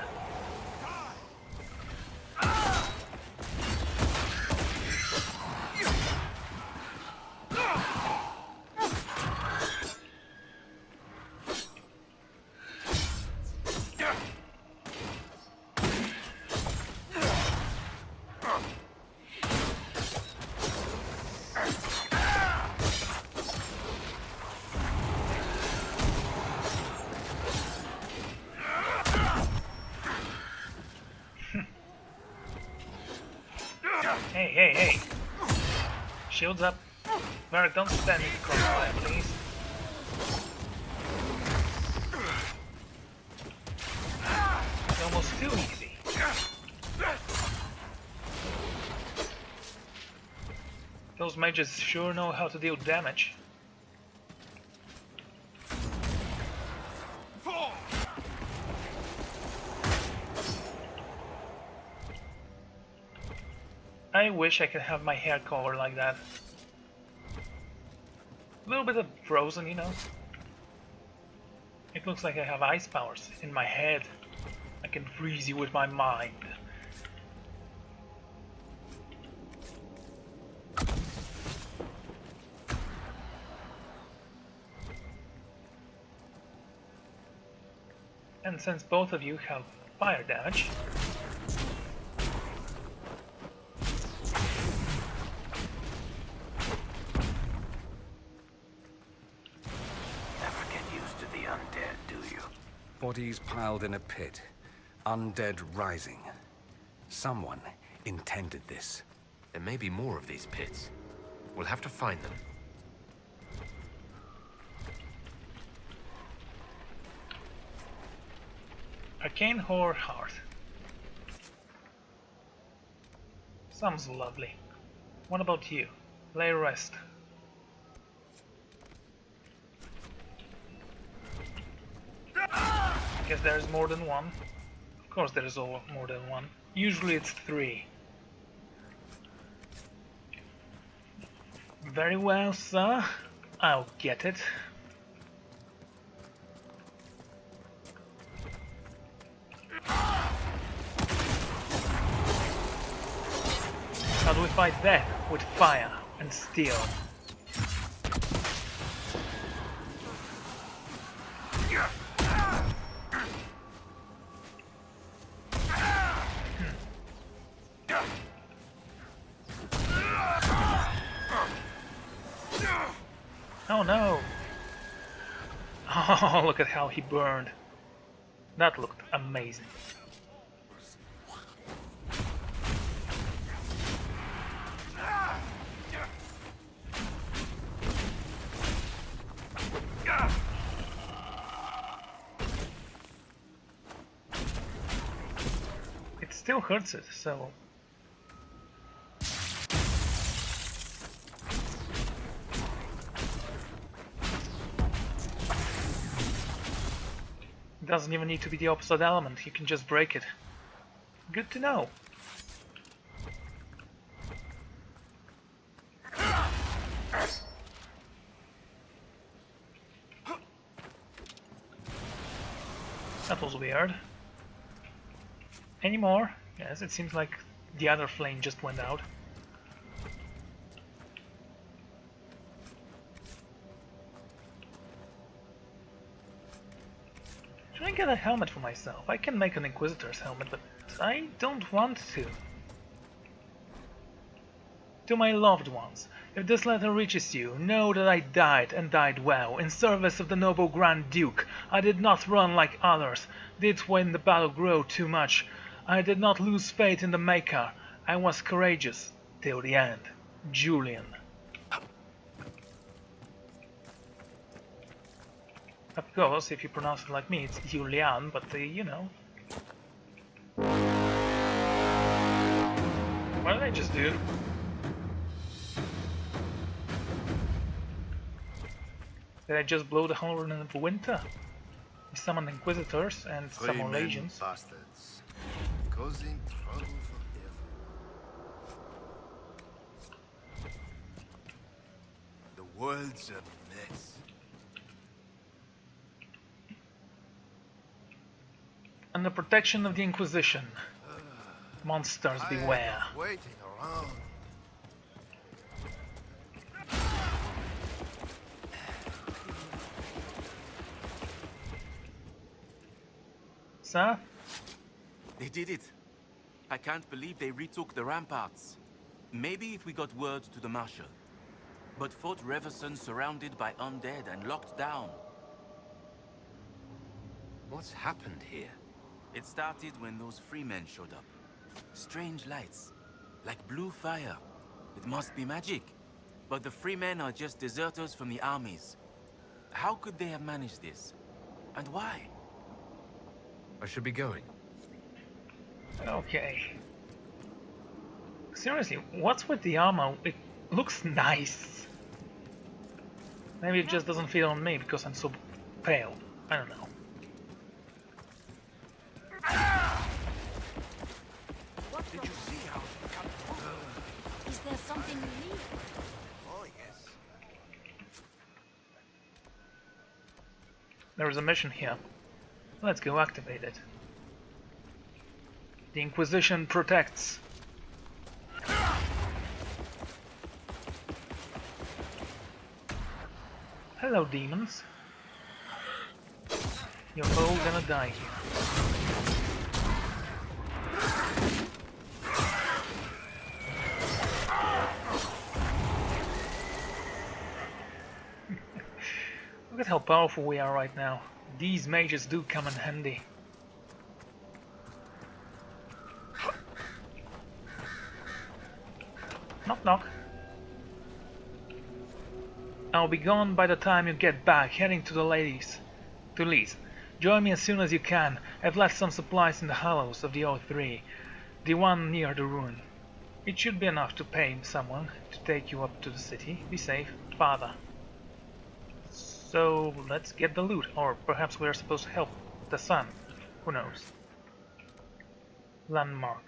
Speaker 2: Hey. Shields up. Varric, don't stand in the crossfire, please. It's almost too easy. Those mages sure know how to deal damage. I wish I could have my hair color like that. A little bit of frozen, you know. It looks like I have ice powers in my head. I can freeze you with my mind. And since both of you have fire damage,
Speaker 15: Never get used to the undead, do you?
Speaker 18: Bodies piled in a pit. Undead rising. Someone intended this.
Speaker 8: There may be more of these pits. We'll have to find them.
Speaker 2: Arcane Horror Heart. Sounds lovely. What about you? Lay rest. Guess there's more than one. Of course there is more than one. Usually it's 3. Very well, sir. I'll get it. How do we fight that? With fire and steel. Oh no! Oh, look at how he burned. That looked amazing. It still hurts it, so... It doesn't even need to be the opposite element, you can just break it. Good to know. That was weird. Any more? Yes, it seems like the other flame just went out. Should I get a helmet for myself? I can make an Inquisitor's helmet, but I don't want to. To my loved ones, if this letter reaches you, know that I died, and died well, in service of the noble Grand Duke. I did not run like others, did when the battle grew too much. I did not lose faith in the Maker. I was courageous, till the end. Julian. Of course, if you pronounce it like me, it's Julian, but you know. What did I just do? Did I just blow the horn of winter? We summoned Inquisitors and some more legions.
Speaker 19: Bastards, causing trouble for everyone. The world's a mess.
Speaker 2: Under protection of the Inquisition. Monsters beware.
Speaker 19: Waiting around.
Speaker 2: Sir?
Speaker 17: They did it. I can't believe they retook the ramparts. Maybe if we got word to the Marshal. But Fort Reverson surrounded by undead and locked down.
Speaker 8: What's happened here?
Speaker 17: It started when those freemen showed up. Strange lights, like blue fire. It must be magic. But the freemen are just deserters from the armies. How could they have managed this? And why?
Speaker 8: I should be going.
Speaker 2: Okay. Seriously, what's with the armor? It looks nice. Maybe it just doesn't fit on me because I'm so pale. I don't know.
Speaker 19: What did you see how it cut through?
Speaker 16: Is there something you need?
Speaker 19: Oh, yes.
Speaker 2: There is a mission here. Let's go activate it. The Inquisition protects. Hello, demons. You're all gonna die here. Look at how powerful we are right now. These mages do come in handy. Knock knock. I'll be gone by the time you get back, heading to the ladies. To Lee's. Join me as soon as you can. I've left some supplies in the hollows of the O3, the one near the ruin. It should be enough to pay someone to take you up to the city. Be safe, Father. So let's get the loot, or perhaps we are supposed to help the sun. Who knows? Landmark.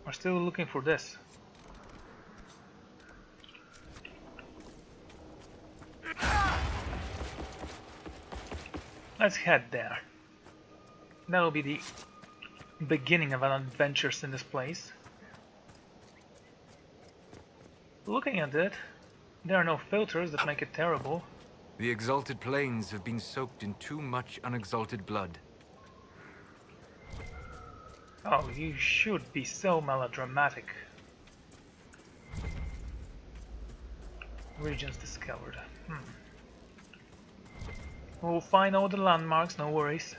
Speaker 2: We're still looking for this. Let's head there. That'll be the beginning of our adventures in this place. Looking at it, there are no filters that make it terrible.
Speaker 20: The exalted plains have been soaked in too much unexalted blood.
Speaker 2: Oh, you should be so melodramatic. Regions discovered. We'll find all the landmarks, no worries.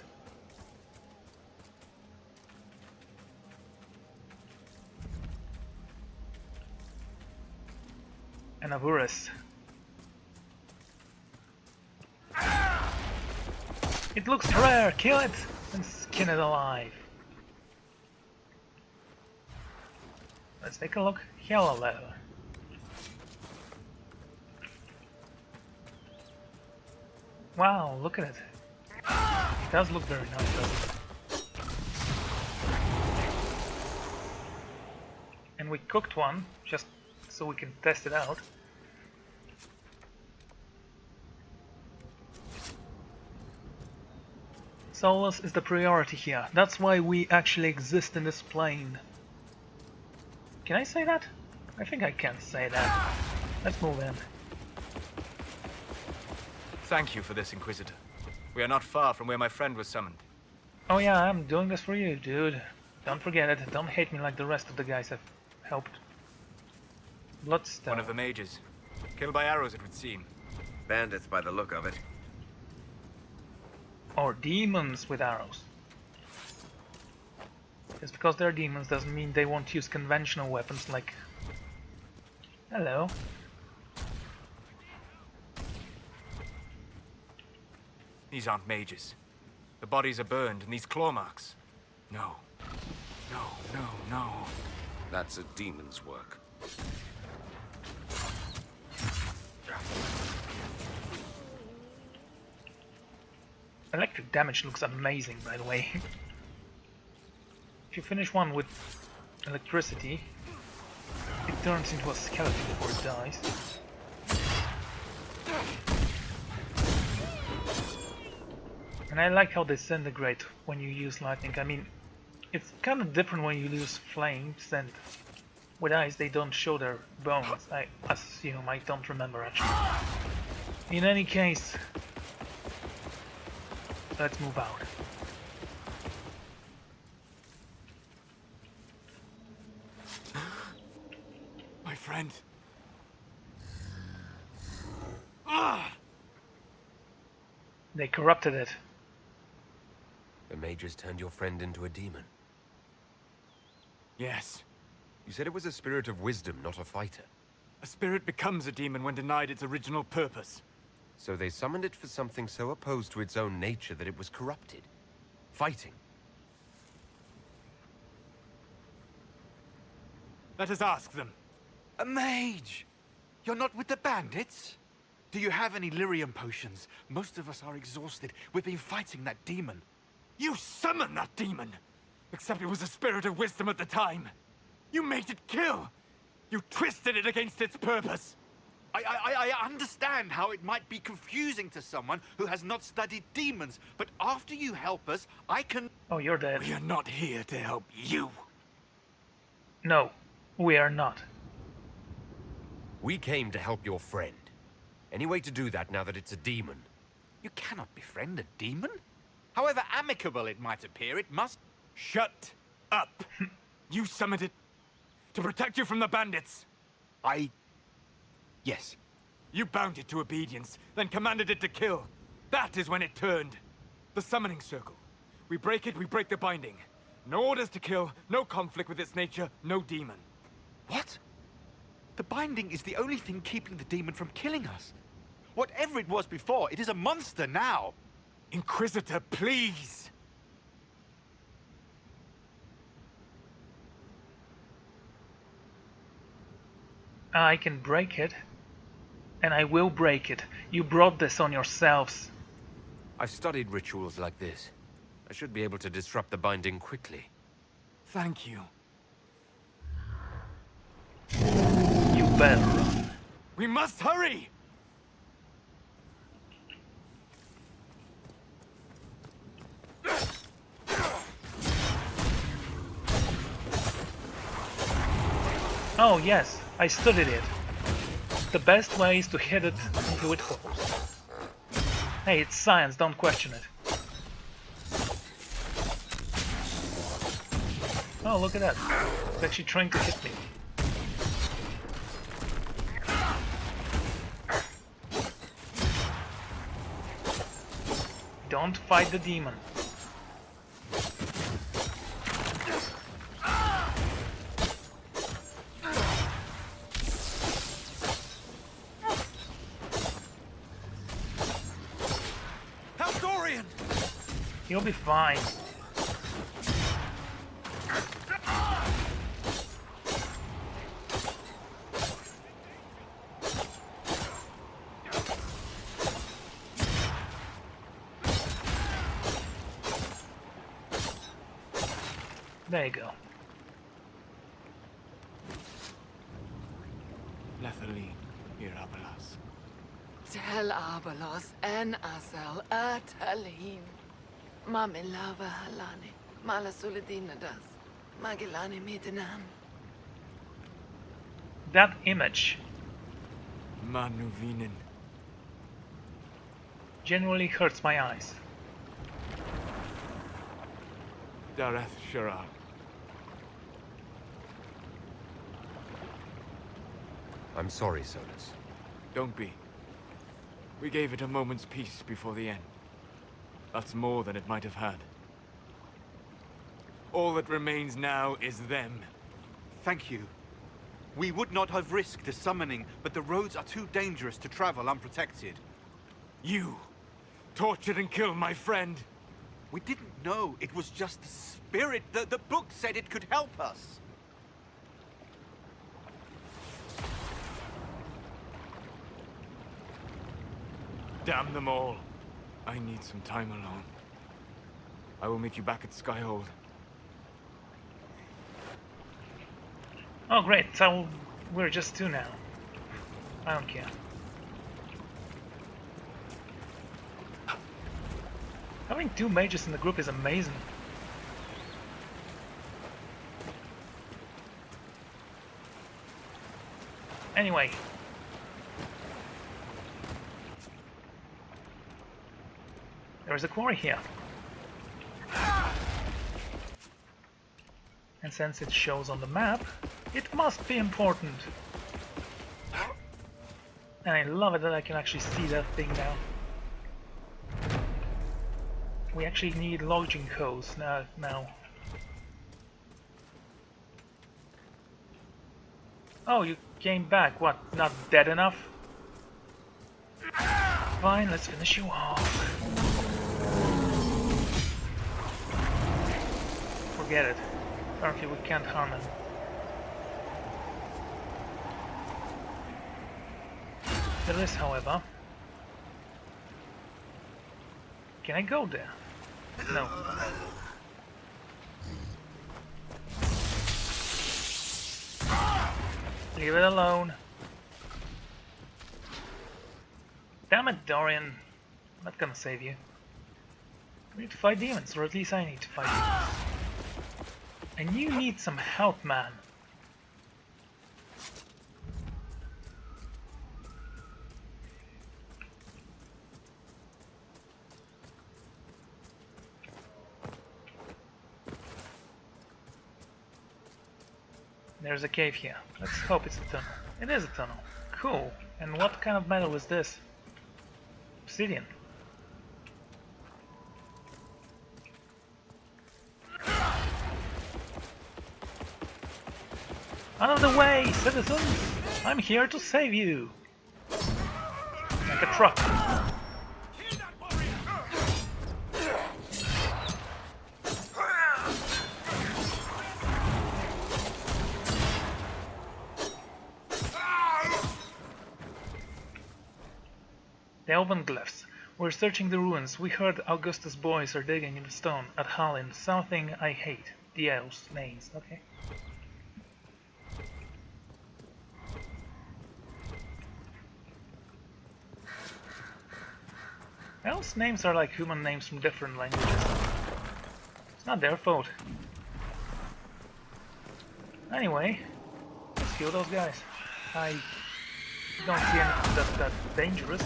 Speaker 2: And Avuris. It looks rare! Kill it! And skin it alive. Let's take a look. Yellow leather. Wow, look at it. It does look very nice, doesn't it? And we cooked one, just so we can test it out. Solace is the priority here. That's why we actually exist in this plane. Can I say that? I think I can say that. Let's move in.
Speaker 20: Thank you for this, Inquisitor. We are not far from where my friend was summoned.
Speaker 2: Oh yeah, I'm doing this for you, dude. Don't forget it. Don't hate me like the rest of the guys I've helped. Bloodstone.
Speaker 20: One of the mages. Killed by arrows, it would seem.
Speaker 15: Bandits by the look of it.
Speaker 2: Or demons with arrows. Just because they're demons doesn't mean they won't use conventional weapons like... Hello.
Speaker 20: These aren't mages. The bodies are burned, and these claw marks. No. No, no, no.
Speaker 18: That's a demon's work.
Speaker 2: Electric damage looks amazing, by the way. If you finish one with electricity, it turns into a skeleton before it dies. And I like how they disintegrate when you use lightning. I mean, it's kind of different when you use flames, and with ice they don't show their bones. I assume, I don't remember actually. In any case, let's move out.
Speaker 20: My friend.
Speaker 2: They corrupted it.
Speaker 8: The mages turned your friend into a demon.
Speaker 20: Yes.
Speaker 3: You said it was a spirit of wisdom, not a fighter.
Speaker 20: A spirit becomes a demon when denied its original purpose.
Speaker 3: So they summoned it for something so opposed to its own nature that it was corrupted. Fighting.
Speaker 20: Let us ask them.
Speaker 9: A mage! You're not with the bandits? Do you have any lyrium potions? Most of us are exhausted. We've been fighting that demon.
Speaker 20: You summoned that demon! Except it was a spirit of wisdom at the time. You made it kill! You twisted it against its purpose!
Speaker 9: I understand how it might be confusing to someone who has not studied demons, but after you help us, I can...
Speaker 2: Oh, you're dead.
Speaker 20: We are not here to help you.
Speaker 2: No, we are not.
Speaker 3: We came to help your friend. Any way to do that now that it's a demon?
Speaker 9: You cannot befriend a demon. However amicable it might appear, it must...
Speaker 20: Shut up! You summoned it to protect you from the bandits.
Speaker 9: Yes.
Speaker 20: You bound it to obedience, then commanded it to kill. That is when it turned. The summoning circle. We break it, we break the binding. No orders to kill, no conflict with its nature, no demon.
Speaker 9: What? The binding is the only thing keeping the demon from killing us. Whatever it was before, it is a monster now.
Speaker 20: Inquisitor, please!
Speaker 2: I can break it. And I will break it. You brought this on yourselves.
Speaker 8: I've studied rituals like this. I should be able to disrupt the binding quickly.
Speaker 20: Thank you.
Speaker 2: You better run.
Speaker 20: We must hurry!
Speaker 2: Oh yes, I studied it. The best way is to hit it until it falls. Hey, it's science, don't question it. Oh, look at that. It's actually trying to hit me. Don't fight the demon. He'll be fine. There you go.
Speaker 20: Lethaline, Irabalas.
Speaker 13: Tel Abalos en Asel Atalin. Mamilava Halani. Malasuladinadas. Magilani Midanam.
Speaker 2: That image
Speaker 20: Manuvinen.
Speaker 2: genuinely hurts my eyes.
Speaker 20: Dareth Shiral.
Speaker 8: I'm sorry, Solus.
Speaker 20: Don't be. We gave it a moment's peace before the end. That's more than it might have had. All that remains now is them.
Speaker 9: Thank you. We would not have risked a summoning, but the roads are too dangerous to travel unprotected.
Speaker 20: You tortured and killed my friend.
Speaker 9: We didn't know it was just a spirit. The book said it could help us.
Speaker 20: Damn them all. I need some time alone. I will meet you back at Skyhold.
Speaker 2: Oh great, so we're just two now. I don't care. Having two mages in the group is amazing. Anyway. There's a quarry here. And since it shows on the map, it must be important. And I love it that I can actually see that thing now. We actually need lodging codes now. Oh, you came back. What, not dead enough? Fine, let's finish you off. Forget it. Apparently we can't harm him. There is, however... Can I go there? No. Leave it alone. Damn it, Dorian. I'm not gonna save you. We need to fight demons, or at least I need to fight demons. And you need some help, man. There's a cave here. Let's hope it's a tunnel. It is a tunnel. Cool. And what kind of metal is this? Obsidian. Out of the way, citizens! I'm here to save you! Like a truck. The Elven glyphs. We're searching the ruins. We heard Augustus' boys are digging in the stone at Hallin. Something I hate. The elves' names. Okay. Elves' names are like human names from different languages. It's not their fault. Anyway, let's kill those guys. I don't see anything that's that dangerous.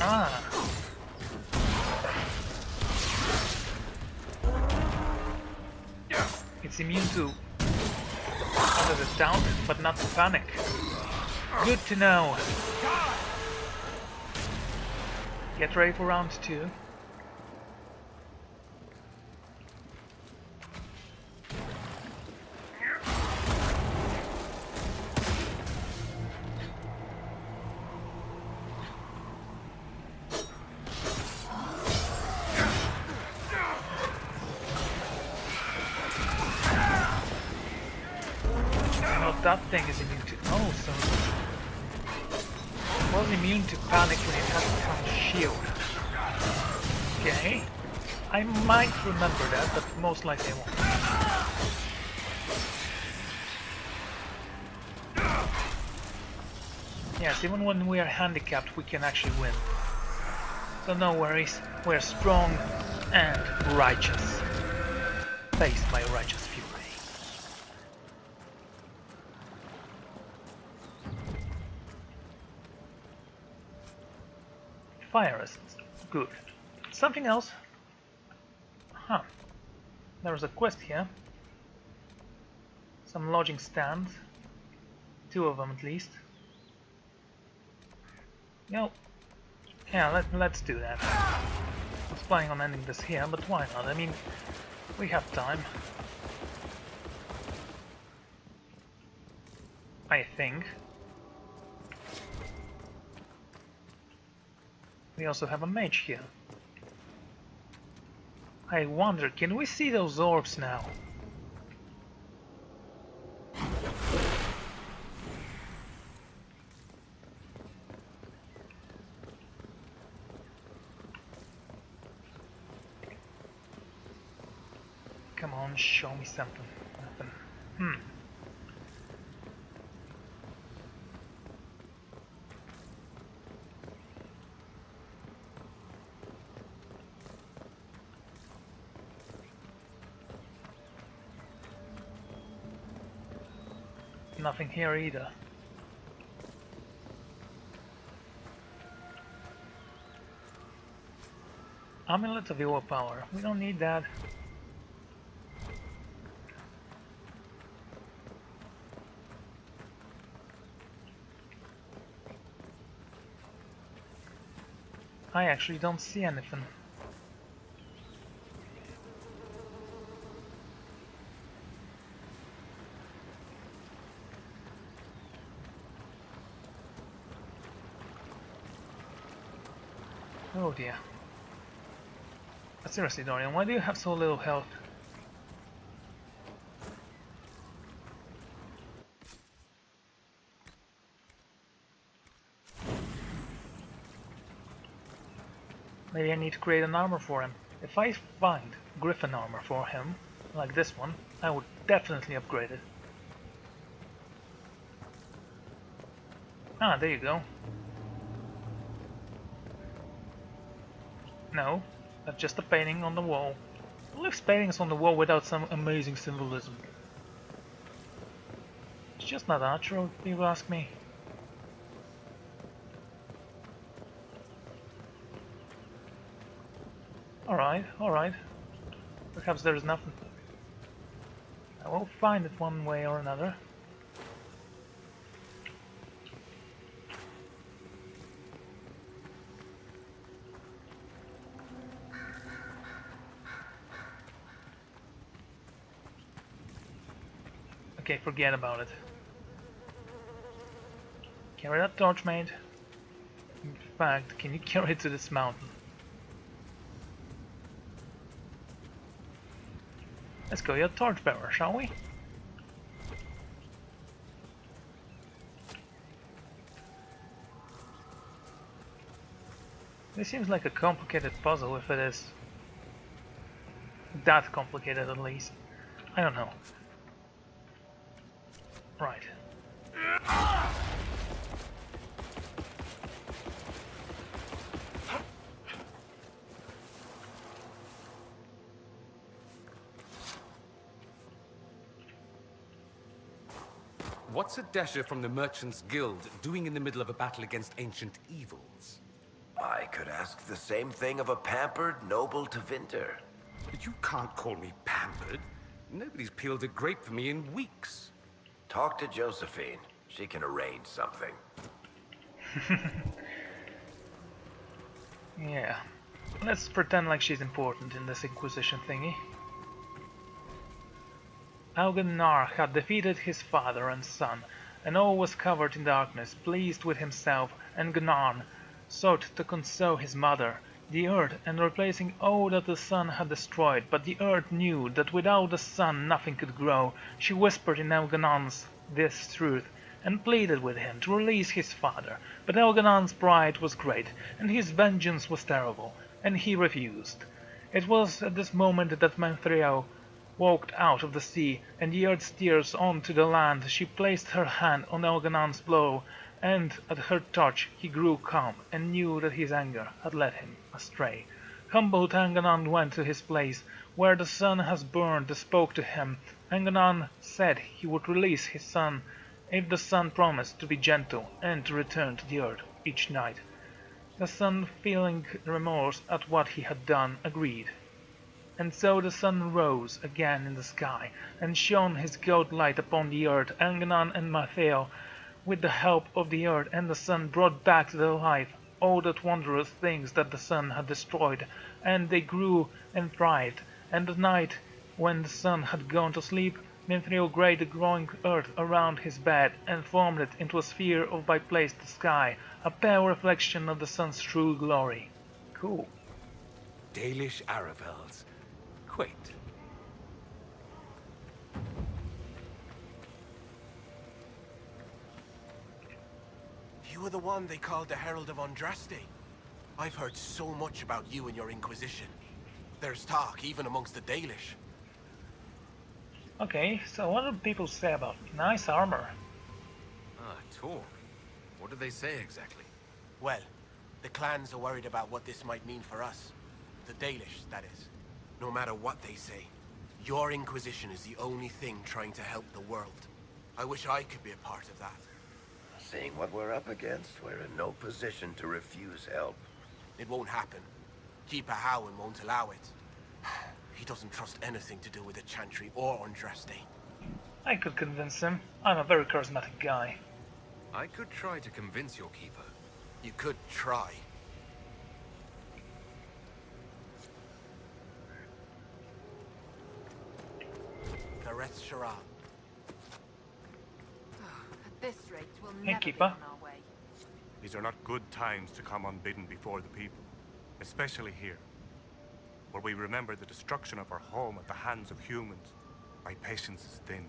Speaker 2: Ah. It's immune to under the doubt, but not to panic. Good to know. Get ready for round 2. That thing is immune to... Oh, so... It was immune to panic when it had become shield. Okay. I might remember that, but most likely I won't. Yes, even when we are handicapped, we can actually win. So no worries, we're strong and righteous. Faced by righteous fury. Fire essence. Good. Something else? Huh. There's a quest here. Some lodging stands. 2 of them at least. Yeah, let's do that. I was planning on ending this here, but why not? I mean, we have time. I think. We also have a mage here. I wonder, can we see those orbs now? Come on, show me something. Nothing. Nothing here either. Amulet of Willpower. We don't need that. I actually don't see anything. Oh dear. But seriously, Dorian, why do you have so little health? Maybe I need to create an armor for him. If I find Griffin armor for him, like this one, I would definitely upgrade it. Ah, there you go. No, that's just a painting on the wall. Who leaves paintings on the wall without some amazing symbolism? It's just not natural, if you ask me. Alright, alright. Perhaps there is nothing. I will find it one way or another. Okay, forget about it. Carry that torch, mate. In fact, can you carry it to this mountain? Let's go, your torchbearer, shall we? This seems like a complicated puzzle, if it is that complicated at least. I don't know. Right.
Speaker 18: What's a dasher from the Merchants Guild doing in the middle of a battle against ancient evils?
Speaker 15: I could ask the same thing of a pampered noble Tevinter.
Speaker 18: But you can't call me pampered. Nobody's peeled a grape for me in weeks.
Speaker 15: Talk to Josephine. She can arrange something.
Speaker 2: Yeah. Let's pretend like she's important in this Inquisition thingy. Augenar had defeated his father and son, and all was covered in darkness. Pleased with himself, and Gnan sought to console his mother, the earth, and replacing all that the sun had destroyed. But the earth knew that without the sun nothing could grow. She whispered in Elganan's this truth, and pleaded with him to release his father. But Elganan's pride was great, and his vengeance was terrible, and he refused. It was at this moment that Menthriel walked out of the sea, and the earth steers on to the land. She placed her hand on Elganan's blow, and at her touch he grew calm, and knew that his anger had led him astray. Humbled, Elganan went to his place, where the sun has burned, and spoke to him. Elganan said he would release his son, if the sun promised to be gentle, and to return to the earth each night. The son, feeling remorse at what he had done, agreed. And so the sun rose again in the sky, and shone his gold light upon the earth. Elganan and Mathael, with the help of the earth and the sun, brought back to life all that wondrous things that the sun had destroyed, and they grew and thrived. And at night, when the sun had gone to sleep, Menthriel grayed the growing earth around his bed, and formed it into a sphere of biplaced sky, a pale reflection of the sun's true glory. Cool.
Speaker 18: Dalish Aravels. Quaint.
Speaker 21: You were the one they called the Herald of Andraste. I've heard so much about you and your Inquisition. There's talk even amongst the Dalish.
Speaker 2: Okay, so what do people say about me? Nice armor.
Speaker 3: Ah, talk. What do they say exactly?
Speaker 21: Well, the clans are worried about what this might mean for us. The Dalish, that is. No matter what they say, your Inquisition is the only thing trying to help the world. I wish I could be a part of that.
Speaker 15: Seeing what we're up against, we're in no position to refuse help.
Speaker 21: It won't happen. Keeper Howin won't allow it. He doesn't trust anything to do with the Chantry or Andraste.
Speaker 2: I could convince him. I'm a very charismatic guy.
Speaker 3: I could try to convince your keeper.
Speaker 21: You could try. Gareth Sharal.
Speaker 10: At this rate, we'll
Speaker 2: Hey,
Speaker 10: never be
Speaker 2: Keeper.
Speaker 10: on our way.
Speaker 22: These are not good times to come unbidden before the people, especially here, where we remember the destruction of our home at the hands of humans. My patience is thin,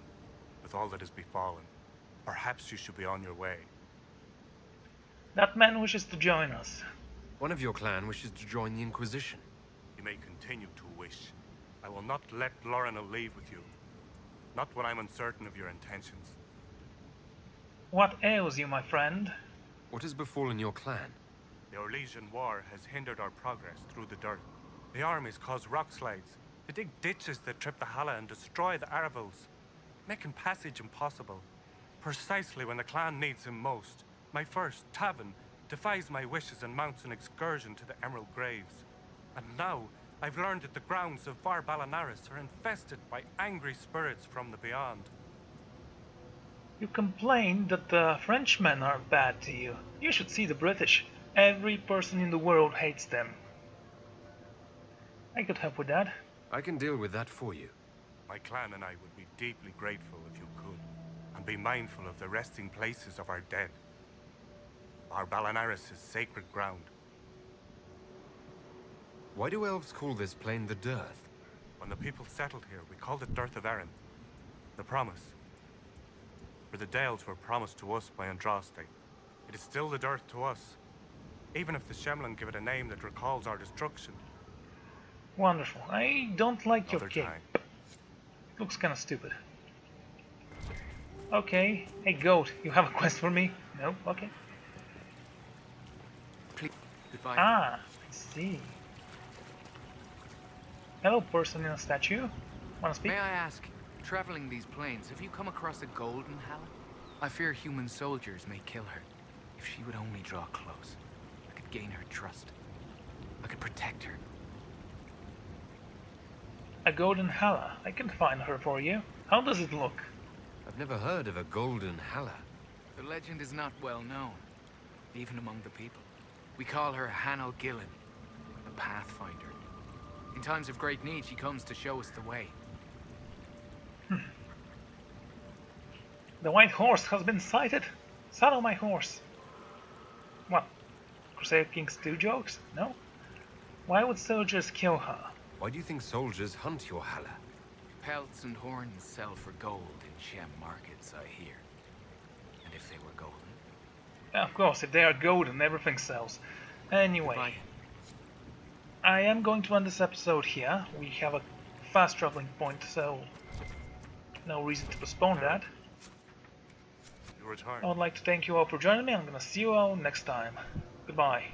Speaker 22: with all that has befallen. Perhaps you should be on your way.
Speaker 2: That man wishes to join us.
Speaker 3: One of your clan wishes to join the Inquisition.
Speaker 22: You may continue to wish. I will not let Lorena leave with you. Not when I'm uncertain of your intentions.
Speaker 2: What ails you, my friend?
Speaker 3: What has befallen your clan?
Speaker 22: The Orlesian War has hindered our progress through the dirt. The armies cause rock slides. They dig ditches that trip the Hala and destroy the Aravels, making passage impossible. Precisely when the clan needs him most, my first, Tavin, defies my wishes and mounts an excursion to the Emerald Graves. And now, I've learned that the grounds of Bar Balanaris are infested by angry spirits from the beyond.
Speaker 2: You complain that the Frenchmen are bad to you. You should see the British. Every person in the world hates them. I could help with that.
Speaker 8: I can deal with that for you.
Speaker 22: My clan and I would be deeply grateful if you could, and be mindful of the resting places of our dead. Bar Balanaris is sacred ground.
Speaker 8: Why do elves call this plain the Dearth?
Speaker 22: When the people settled here, we called it Dearth of Erin. The promise. For the Dales were promised to us by Andraste. It is still the Dearth to us, even if the Shemlin give it a name that recalls our destruction.
Speaker 2: Wonderful. I don't like your
Speaker 22: Another
Speaker 2: cape.
Speaker 22: time.
Speaker 2: It looks kinda stupid. Okay. Hey goat, you have a quest for me? No? Okay.
Speaker 1: Please. Goodbye.
Speaker 2: Ah, I see. Hello, person in a statue. Wanna speak?
Speaker 1: May I ask, traveling these plains, have you come across a golden Halla? I fear human soldiers may kill her. If she would only draw close, I could gain her trust. I could protect her.
Speaker 2: A golden Halla. I can find her for you. How does it look?
Speaker 8: I've never heard of a golden Halla.
Speaker 1: The legend is not well known, even among the people. We call her Hanel Gillen, the Pathfinder. In times of great need, she comes to show us the way.
Speaker 2: The white horse has been sighted. Saddle my horse. What? Crusader Kings 2 jokes? No? Why would soldiers kill her?
Speaker 8: Why do you think soldiers hunt your Halla?
Speaker 1: Pelts and horns sell for gold in Shem markets, I hear. And if they were golden?
Speaker 2: Of course, if they are golden, everything sells. Anyway,
Speaker 1: Goodbye.
Speaker 2: I am going to end this episode here. We have a fast traveling point, so no reason to postpone that.
Speaker 22: Your return.
Speaker 2: I would like to thank you all for joining me. I'm gonna see you all next time. Goodbye.